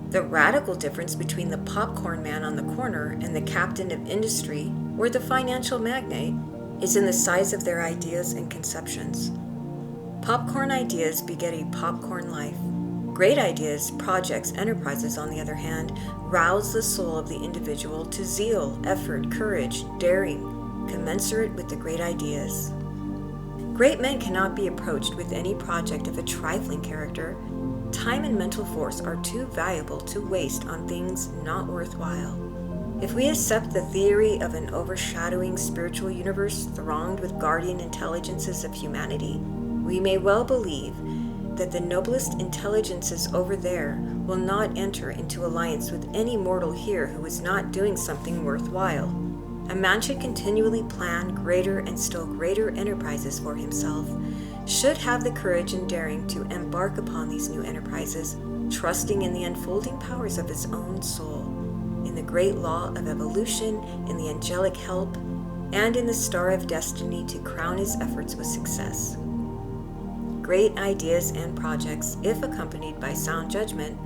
The radical difference between the popcorn man on the corner and the captain of industry or the financial magnate is in the size of their ideas and conceptions. Popcorn ideas beget a popcorn life. Great ideas, projects, enterprises, on the other hand, rouse the soul of the individual to zeal, effort, courage, daring, commensurate with the great ideas. Great men cannot be approached with any project of a trifling character. Time and mental force are too valuable to waste on things not worthwhile. If we accept the theory of an overshadowing spiritual universe thronged with guardian intelligences of humanity, we may well believe that the noblest intelligences over there will not enter into alliance with any mortal here who is not doing something worthwhile. A man should continually plan greater and still greater enterprises for himself, should have the courage and daring to embark upon these new enterprises, trusting in the unfolding powers of his own soul, in the great law of evolution, in the angelic help, and in the star of destiny to crown his efforts with success. Great ideas and projects, if accompanied by sound judgment,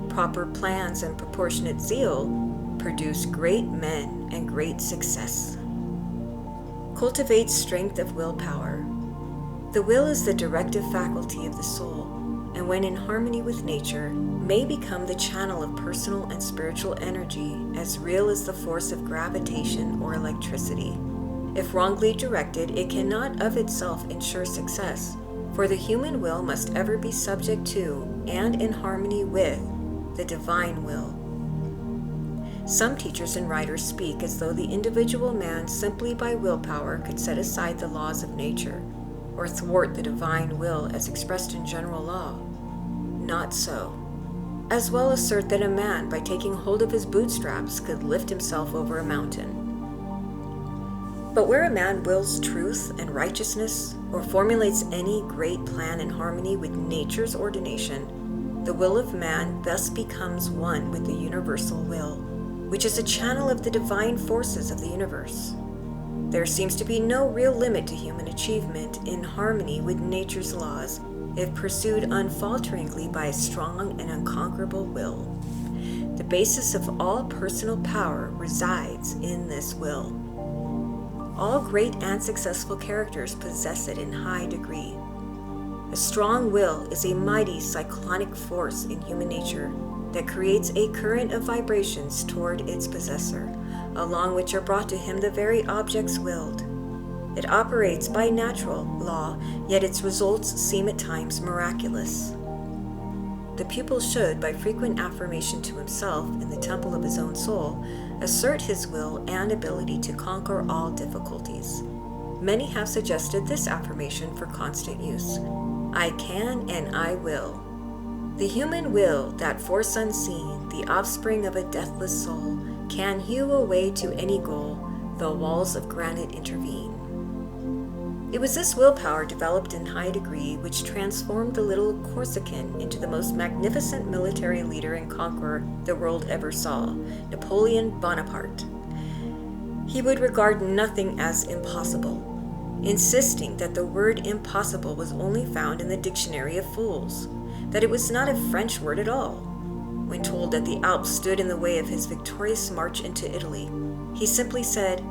proper plans, and proportionate zeal, produce great men and great success. Cultivate strength of willpower. The will is the directive faculty of the soul, and when in harmony with nature, may become the channel of personal and spiritual energy as real as the force of gravitation or electricity. If wrongly directed, it cannot of itself ensure success, for the human will must ever be subject to and in harmony with the divine will. Some teachers and writers speak as though the individual man simply by willpower could set aside the laws of nature, or thwart the divine will as expressed in general law. Not so. As well assert that a man, by taking hold of his bootstraps, could lift himself over a mountain. But where a man wills truth and righteousness, or formulates any great plan in harmony with nature's ordination, the will of man thus becomes one with the universal will, which is a channel of the divine forces of the universe. There seems to be no real limit to human achievement in harmony with nature's laws if pursued unfalteringly by a strong and unconquerable will. The basis of all personal power resides in this will. All great and successful characters possess it in high degree. A strong will is a mighty cyclonic force in human nature that creates a current of vibrations toward its possessor, along which are brought to him the very objects willed. It operates by natural law, yet its results seem at times miraculous. The pupil should, by frequent affirmation to himself in the temple of his own soul, assert his will and ability to conquer all difficulties. Many have suggested this affirmation for constant use. I can and I will. The human will, that force unseen, the offspring of a deathless soul, can hew a way to any goal, though walls of granite intervene. It was this willpower developed in high degree which transformed the little Corsican into the most magnificent military leader and conqueror the world ever saw, Napoleon Bonaparte. He would regard nothing as impossible, insisting that the word impossible was only found in the dictionary of fools, that it was not a French word at all. When told that the Alps stood in the way of his victorious march into Italy, he simply said,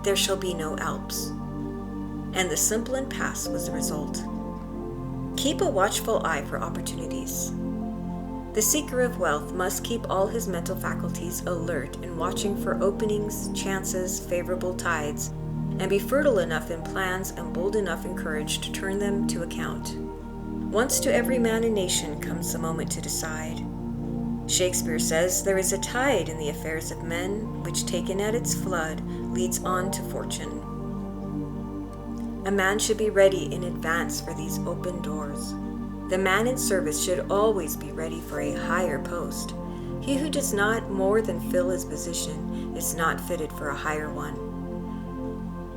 "There shall be no Alps." And the simple impasse was the result. Keep a watchful eye for opportunities. The seeker of wealth must keep all his mental faculties alert and watching for openings, chances, favorable tides, and be fertile enough in plans and bold enough in courage to turn them to account. Once to every man and nation comes the moment to decide. Shakespeare says there is a tide in the affairs of men, which taken at its flood leads on to fortune. A man should be ready in advance for these open doors. The man in service should always be ready for a higher post. He who does not more than fill his position is not fitted for a higher one.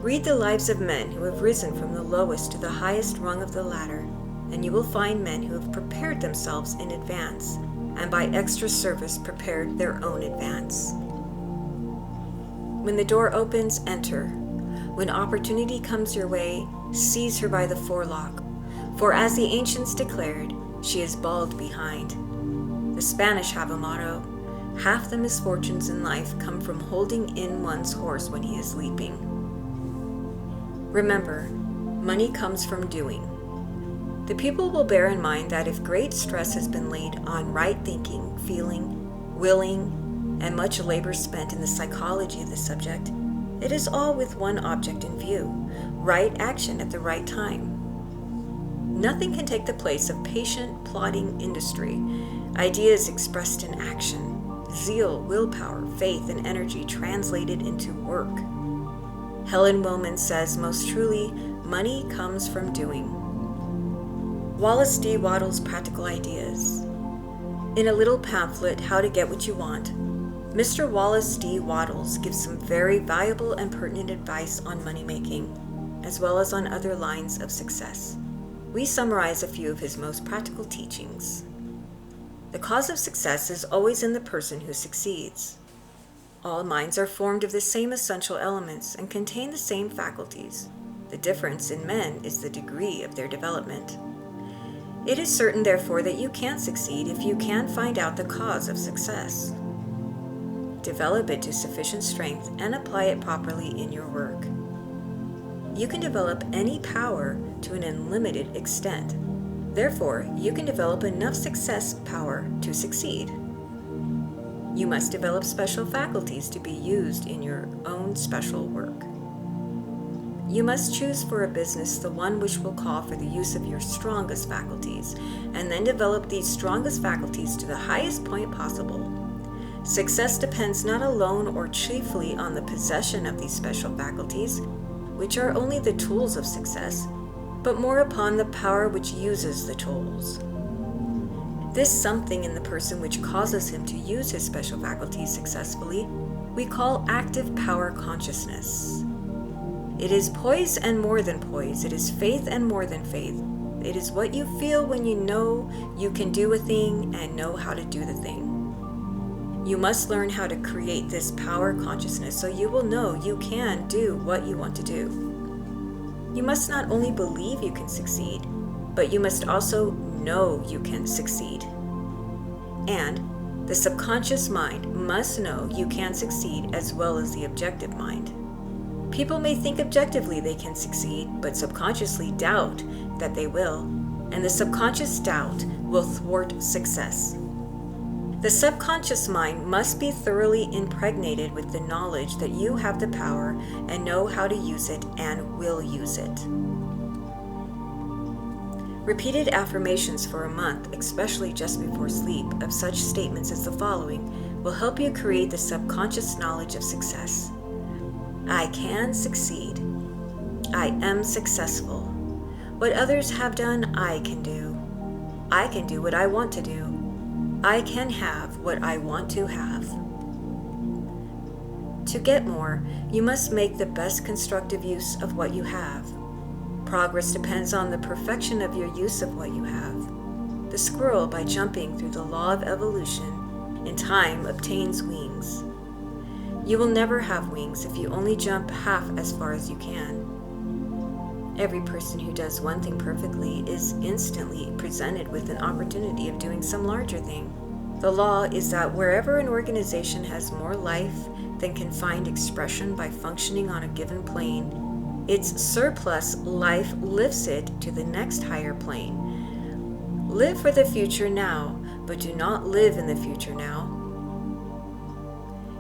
Read the lives of men who have risen from the lowest to the highest rung of the ladder, and you will find men who have prepared themselves in advance, and by extra service prepared their own advance. When the door opens, enter. When opportunity comes your way, seize her by the forelock, for as the ancients declared, she is bald behind. The Spanish have a motto, half the misfortunes in life come from holding in one's horse when he is leaping. Remember, money comes from doing. The pupil will bear in mind that if great stress has been laid on right thinking, feeling, willing, and much labor spent in the psychology of the subject, it is all with one object in view, right action at the right time. Nothing can take the place of patient, plodding industry, ideas expressed in action, zeal, willpower, faith, and energy translated into work. Helen Wilmans says most truly, money comes from doing. Wallace D. Wattles' Practical Ideas. In a little pamphlet, How to Get What You Want, Mr. Wallace D. Wattles gives some very valuable and pertinent advice on money-making, as well as on other lines of success. We summarize a few of his most practical teachings. The cause of success is always in the person who succeeds. All minds are formed of the same essential elements and contain the same faculties. The difference in men is the degree of their development. It is certain, therefore, that you can succeed if you can find out the cause of success. Develop it to sufficient strength and apply it properly in your work. You can develop any power to an unlimited extent. Therefore, you can develop enough success power to succeed. You must develop special faculties to be used in your own special work. You must choose for a business the one which will call for the use of your strongest faculties, and then develop these strongest faculties to the highest point possible. Success depends not alone or chiefly on the possession of these special faculties, which are only the tools of success, but more upon the power which uses the tools. This something in the person which causes him to use his special faculties successfully, we call active power consciousness. It is poise and more than poise. It is faith and more than faith. It is what you feel when you know you can do a thing and know how to do the thing. You must learn how to create this power consciousness so you will know you can do what you want to do. You must not only believe you can succeed, but you must also know you can succeed. And the subconscious mind must know you can succeed as well as the objective mind. People may think objectively they can succeed, but subconsciously doubt that they will, and the subconscious doubt will thwart success. The subconscious mind must be thoroughly impregnated with the knowledge that you have the power and know how to use it and will use it. Repeated affirmations for a month, especially just before sleep, of such statements as the following will help you create the subconscious knowledge of success. I can succeed. I am successful. What others have done, I can do. I can do what I want to do. I can have what I want to have. To get more, you must make the best constructive use of what you have. Progress depends on the perfection of your use of what you have. The squirrel, by jumping through the law of evolution, in time obtains wings. You will never have wings if you only jump half as far as you can. Every person who does one thing perfectly is instantly presented with an opportunity of doing some larger thing. The law is that wherever an organization has more life than can find expression by functioning on a given plane, its surplus life lifts it to the next higher plane. Live for the future now, but do not live in the future now.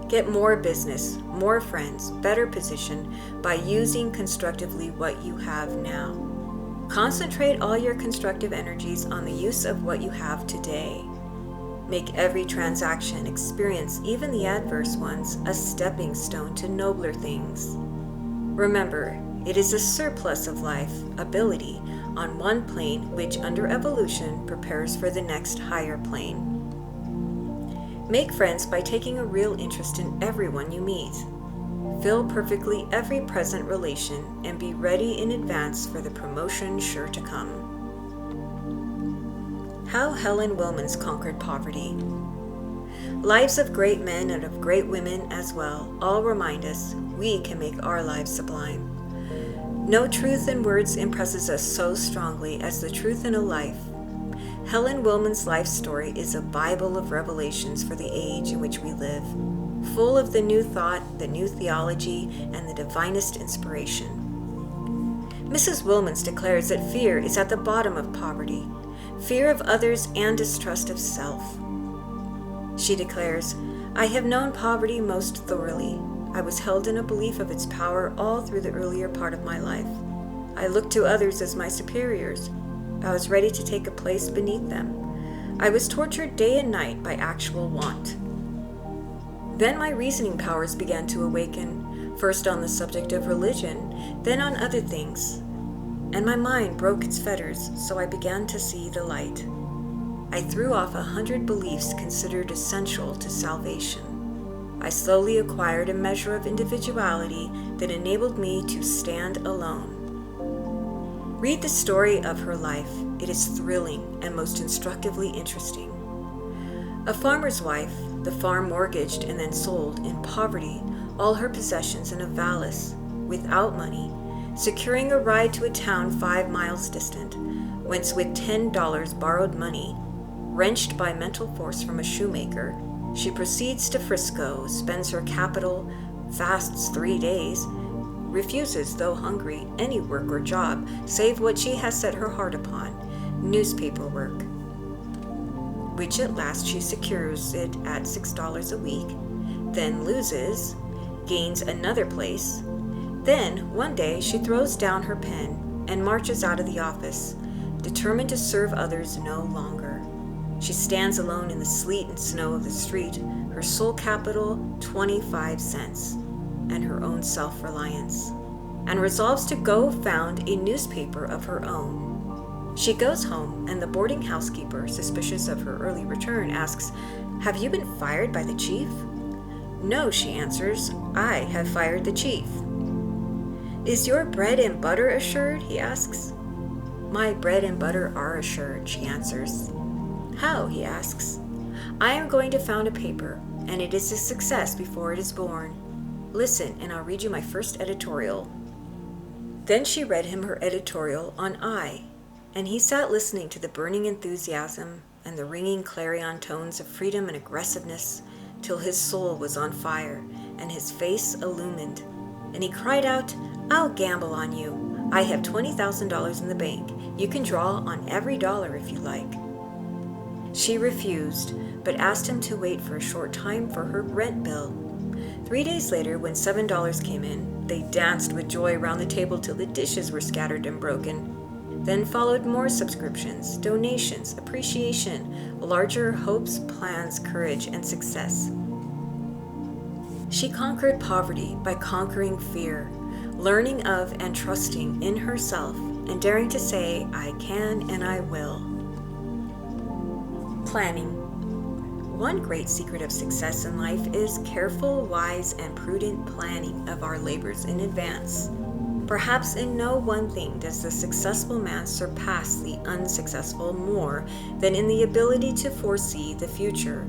Get more business, more friends, better position by using constructively what you have now. Concentrate all your constructive energies on the use of what you have today. Make every transaction, experience, even the adverse ones, a stepping stone to nobler things. Remember, it is a surplus of life, ability, on one plane which under evolution prepares for the next higher plane. Make friends by taking a real interest in everyone you meet. Fill perfectly every present relation and be ready in advance for the promotion sure to come. How Helen Wilmans Conquered Poverty. Lives of great men and of great women as well all remind us we can make our lives sublime. No truth in words impresses us so strongly as the truth in a life. Helen Wilmans' life story is a Bible of revelations for the age in which we live, full of the new thought, the new theology, and the divinest inspiration. Mrs. Wilmans declares that fear is at the bottom of poverty, fear of others and distrust of self. She declares, I have known poverty most thoroughly. I was held in a belief of its power all through the earlier part of my life. I looked to others as my superiors. I was ready to take a place beneath them. I was tortured day and night by actual want. Then my reasoning powers began to awaken, first on the subject of religion, then on other things. And my mind broke its fetters, so I began to see the light. I threw off 100 beliefs considered essential to salvation. I slowly acquired a measure of individuality that enabled me to stand alone. Read the story of her life. It is thrilling and most instructively interesting. A farmer's wife, the farm mortgaged and then sold in poverty, all her possessions in a valise, without money, securing a ride to a town 5 miles distant, whence with $10 borrowed money, wrenched by mental force from a shoemaker, she proceeds to Frisco, spends her capital, fasts 3 days, refuses, though hungry, any work or job, save what she has set her heart upon, newspaper work, which at last she secures it at $6 a week, then loses, gains another place. Then, one day, she throws down her pen and marches out of the office, determined to serve others no longer. She stands alone in the sleet and snow of the street, her sole capital 25 cents, and her own self-reliance, and resolves to go found a newspaper of her own. She goes home, and the boarding housekeeper, suspicious of her early return, asks, "Have you been fired by the chief?" "No," she answers, "I have fired the chief." "Is your bread and butter assured?" he asks. "My bread and butter are assured," she answers. "How?" he asks. "I am going to found a paper, and it is a success before it is born. Listen, and I'll read you my first editorial." Then she read him her editorial on I, and he sat listening to the burning enthusiasm and the ringing clarion tones of freedom and aggressiveness till his soul was on fire and his face illumined, and he cried out, "I'll gamble on you. I have $20,000 in the bank. You can draw on every dollar if you like." She refused, but asked him to wait for a short time for her rent bill. 3 days later, when $7 came in, they danced with joy around the table till the dishes were scattered and broken. Then followed more subscriptions, donations, appreciation, larger hopes, plans, courage, and success. She conquered poverty by conquering fear, learning of and trusting in herself, and daring to say, I can and I will. Planning. One great secret of success in life is careful, wise, and prudent planning of our labors in advance. Perhaps in no one thing does the successful man surpass the unsuccessful more than in the ability to foresee the future,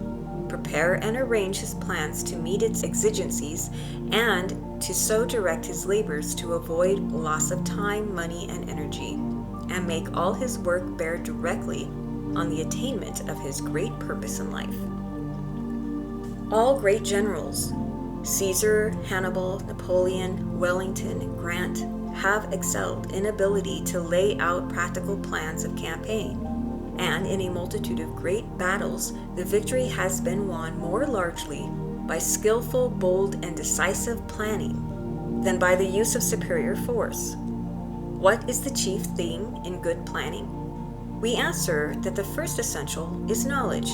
prepare and arrange his plans to meet its exigencies, and to so direct his labors to avoid loss of time, money, and energy, and make all his work bear directly on the attainment of his great purpose in life. All great generals, Caesar, Hannibal, Napoleon, Wellington, Grant, have excelled in ability to lay out practical plans of campaign, and in a multitude of great battles, the victory has been won more largely by skillful, bold, and decisive planning than by the use of superior force. What is the chief thing in good planning? We answer that the first essential is knowledge.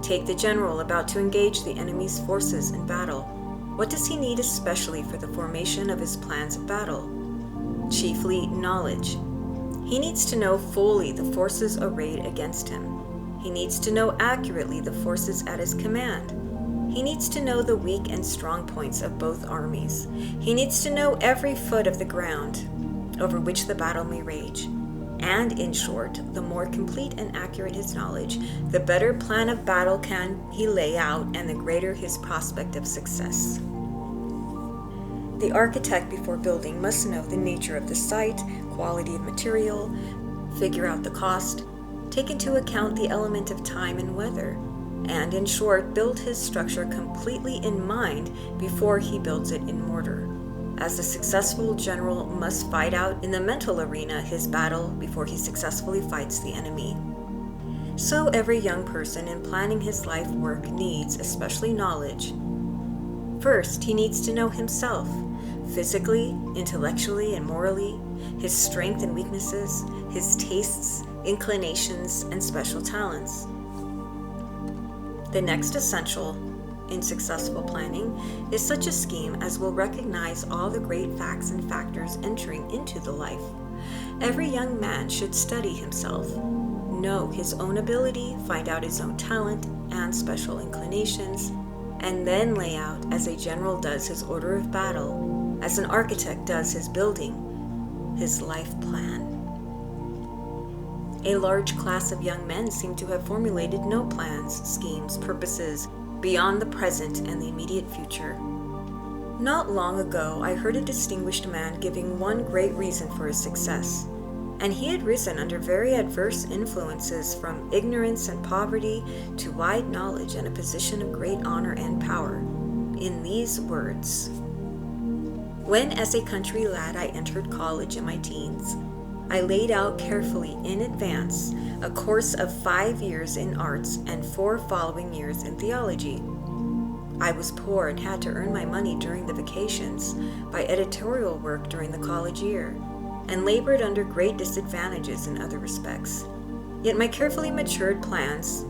Take the general about to engage the enemy's forces in battle. What does he need especially for the formation of his plans of battle? Chiefly knowledge. He needs to know fully the forces arrayed against him. He needs to know accurately the forces at his command. He needs to know the weak and strong points of both armies. He needs to know every foot of the ground over which the battle may rage. And in short, the more complete and accurate his knowledge, the better plan of battle can he lay out, and the greater his prospect of success. The architect before building must know the nature of the site, quality of material, figure out the cost, take into account the element of time and weather, and in short, build his structure completely in mind before he builds it in mortar. As the successful general must fight out in the mental arena his battle before he successfully fights the enemy. So every young person in planning his life work needs especially knowledge. First, he needs to know himself, physically, intellectually, and morally, his strengths and weaknesses, his tastes, inclinations, and special talents. The next essential in successful planning is such a scheme as will recognize all the great facts and factors entering into the life. Every young man should study himself, know his own ability, find out his own talent and special inclinations, and then lay out, as a general does his order of battle, as an architect does his building, his life plan. A large class of young men seem to have formulated no plans, schemes, purposes beyond the present and the immediate future. Not long ago, I heard a distinguished man giving one great reason for his success, and he had risen under very adverse influences from ignorance and poverty to wide knowledge and a position of great honor and power, in these words. When as a country lad I entered college in my teens, I laid out carefully in advance a course of 5 years in arts and 4 following years in theology. I was poor and had to earn my money during the vacations by editorial work during the college year, and labored under great disadvantages in other respects. Yet my carefully matured plans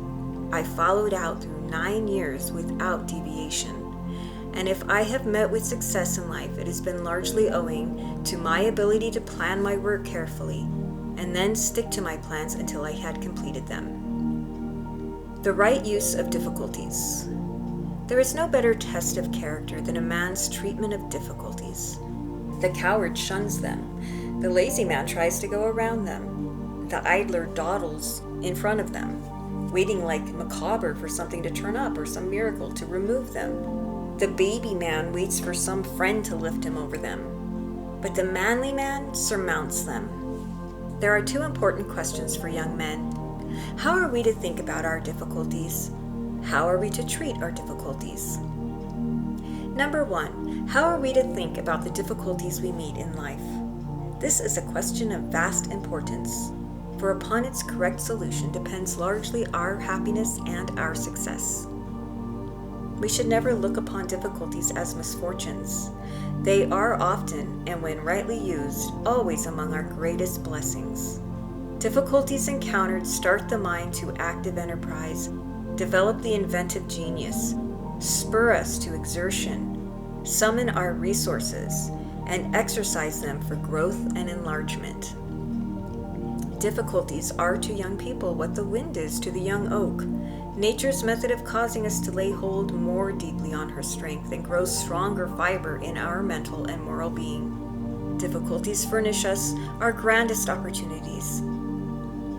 I followed out through 9 years without deviation. And if I have met with success in life, it has been largely owing to my ability to plan my work carefully and then stick to my plans until I had completed them. The right use of difficulties. There is no better test of character than a man's treatment of difficulties. The coward shuns them. The lazy man tries to go around them. The idler dawdles in front of them, waiting like Macabre for something to turn up or some miracle to remove them. The baby man waits for some friend to lift him over them, but the manly man surmounts them. There are 2 important questions for young men. How are we to think about our difficulties? How are we to treat our difficulties? Number 1, how are we to think about the difficulties we meet in life? This is a question of vast importance, for upon its correct solution depends largely our happiness and our success. We should never look upon difficulties as misfortunes. They are often, and when rightly used, always among our greatest blessings. Difficulties encountered start the mind to active enterprise, develop the inventive genius, spur us to exertion, summon our resources, and exercise them for growth and enlargement. Difficulties are to young people what the wind is to the young oak, nature's method of causing us to lay hold more deeply on her strength and grow stronger fiber in our mental and moral being. Difficulties furnish us our grandest opportunities,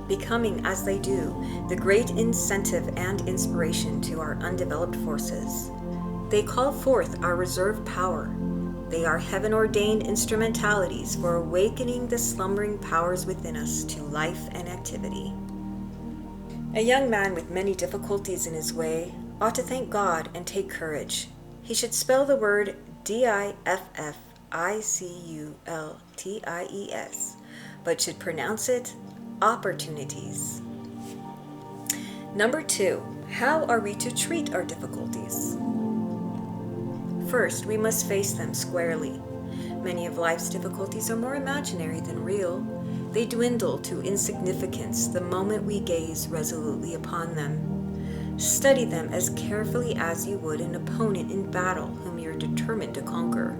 becoming, as they do, the great incentive and inspiration to our undeveloped forces. They call forth our reserve power. They are heaven-ordained instrumentalities for awakening the slumbering powers within us to life and activity. A young man with many difficulties in his way ought to thank God and take courage. He should spell the word difficulties, but should pronounce it opportunities. Number 2, how are we to treat our difficulties? First, we must face them squarely. Many of life's difficulties are more imaginary than real. They dwindle to insignificance the moment we gaze resolutely upon them. Study them as carefully as you would an opponent in battle whom you are determined to conquer.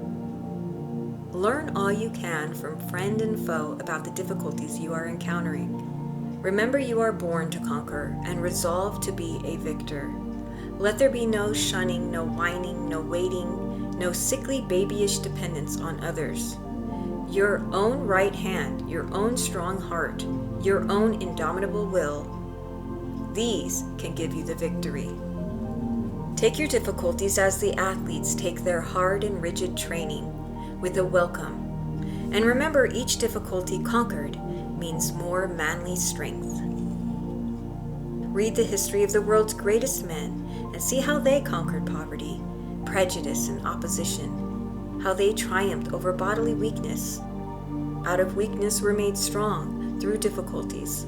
Learn all you can from friend and foe about the difficulties you are encountering. Remember you are born to conquer and resolve to be a victor. Let there be no shunning, no whining, no waiting, no sickly babyish dependence on others. Your own right hand, your own strong heart, your own indomitable will, these can give you the victory. Take your difficulties as the athletes take their hard and rigid training, with a welcome. And remember, each difficulty conquered means more manly strength. Read the history of the world's greatest men and see how they conquered poverty, prejudice, and opposition, how they triumphed over bodily weakness. Out of weakness were made strong through difficulties,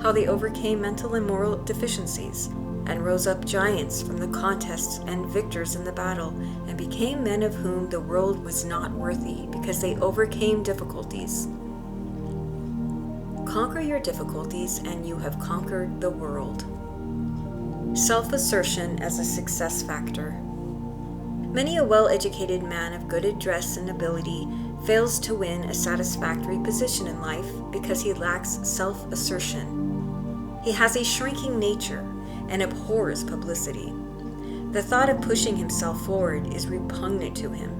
how they overcame mental and moral deficiencies and rose up giants from the contests and victors in the battle and became men of whom the world was not worthy because they overcame difficulties. Conquer your difficulties and you have conquered the world. Self-assertion as a success factor. Many a well-educated man of good address and ability fails to win a satisfactory position in life because he lacks self-assertion. He has a shrinking nature and abhors publicity. The thought of pushing himself forward is repugnant to him,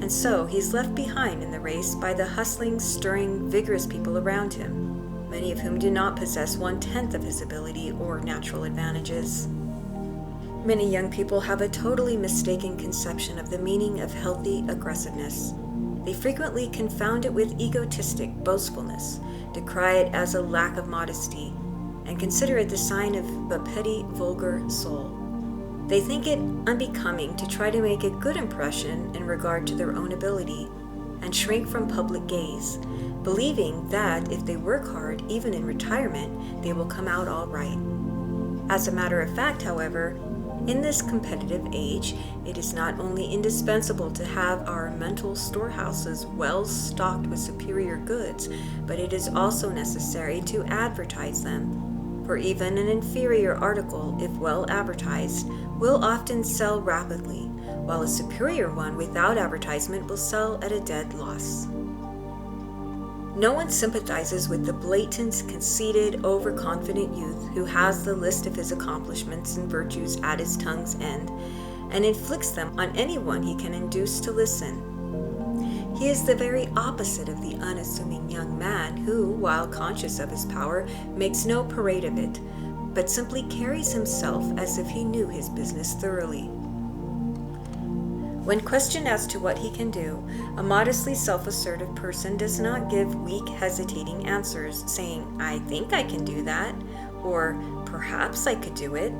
and so he's left behind in the race by the hustling, stirring, vigorous people around him, many of whom do not possess 1/10 of his ability or natural advantages. Many young people have a totally mistaken conception of the meaning of healthy aggressiveness. They frequently confound it with egotistic boastfulness, decry it as a lack of modesty, and consider it the sign of a petty, vulgar soul. They think it unbecoming to try to make a good impression in regard to their own ability, and shrink from public gaze, believing that if they work hard, even in retirement, they will come out all right. As a matter of fact, however, in this competitive age, it is not only indispensable to have our mental storehouses well stocked with superior goods, but it is also necessary to advertise them. For even an inferior article, if well advertised, will often sell rapidly, while a superior one without advertisement will sell at a dead loss. No one sympathizes with the blatant, conceited, overconfident youth who has the list of his accomplishments and virtues at his tongue's end and inflicts them on anyone he can induce to listen. He is the very opposite of the unassuming young man who, while conscious of his power, makes no parade of it, but simply carries himself as if he knew his business thoroughly. When questioned as to what he can do, a modestly self-assertive person does not give weak, hesitating answers, saying, "I think I can do that," or "perhaps I could do it,"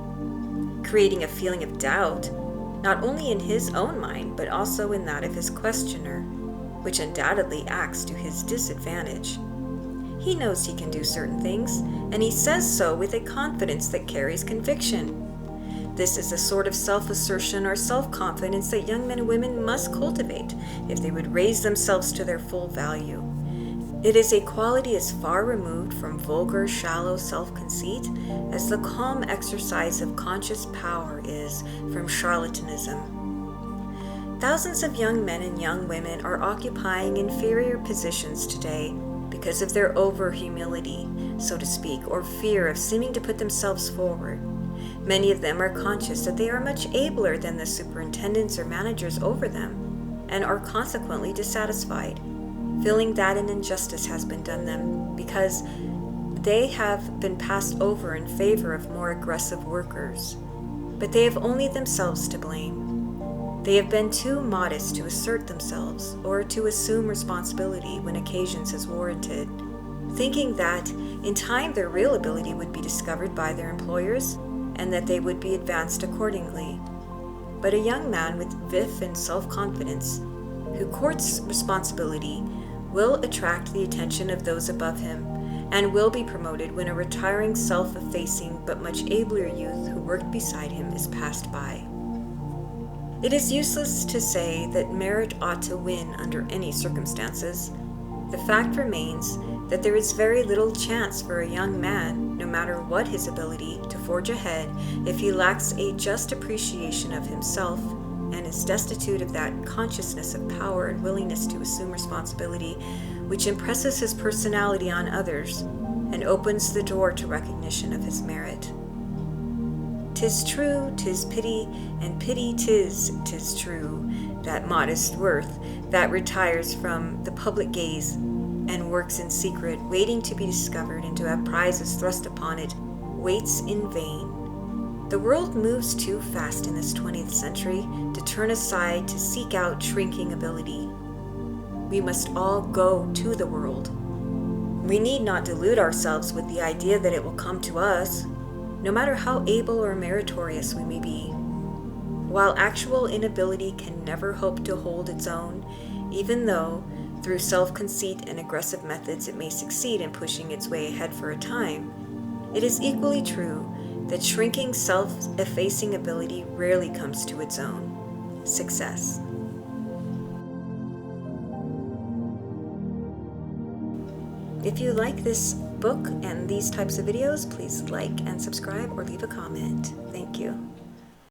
creating a feeling of doubt, not only in his own mind, but also in that of his questioner, which undoubtedly acts to his disadvantage. He knows he can do certain things, and he says so with a confidence that carries conviction. This is a sort of self-assertion or self-confidence that young men and women must cultivate if they would raise themselves to their full value. It is a quality as far removed from vulgar, shallow self-conceit as the calm exercise of conscious power is from charlatanism. Thousands of young men and young women are occupying inferior positions today because of their over-humility, so to speak, or fear of seeming to put themselves forward. Many of them are conscious that they are much abler than the superintendents or managers over them, and are consequently dissatisfied, feeling that an injustice has been done them because they have been passed over in favor of more aggressive workers. But they have only themselves to blame. They have been too modest to assert themselves or to assume responsibility when occasions has warranted, thinking that in time their real ability would be discovered by their employers and that they would be advanced accordingly. But a young man with vif and self-confidence who courts responsibility will attract the attention of those above him and will be promoted when a retiring, self-effacing but much abler youth who worked beside him is passed by. It is useless to say that merit ought to win under any circumstances. The fact remains that there is very little chance for a young man, no matter what his ability, to forge ahead if he lacks a just appreciation of himself and is destitute of that consciousness of power and willingness to assume responsibility which impresses his personality on others and opens the door to recognition of his merit. 'Tis true, 'tis pity, and pity 'tis true, that modest worth that retires from the public gaze and works in secret, waiting to be discovered and to have prizes thrust upon it, waits in vain. The world moves too fast in this 20th century to turn aside to seek out shrinking ability. We must all go to the world. We need not delude ourselves with the idea that it will come to us, no matter how able or meritorious we may be. While actual inability can never hope to hold its own, even though, through self-conceit and aggressive methods, it may succeed in pushing its way ahead for a time, it is equally true that shrinking, self-effacing ability rarely comes to its own success. If you like this book and these types of videos, please like and subscribe or leave a comment. Thank you.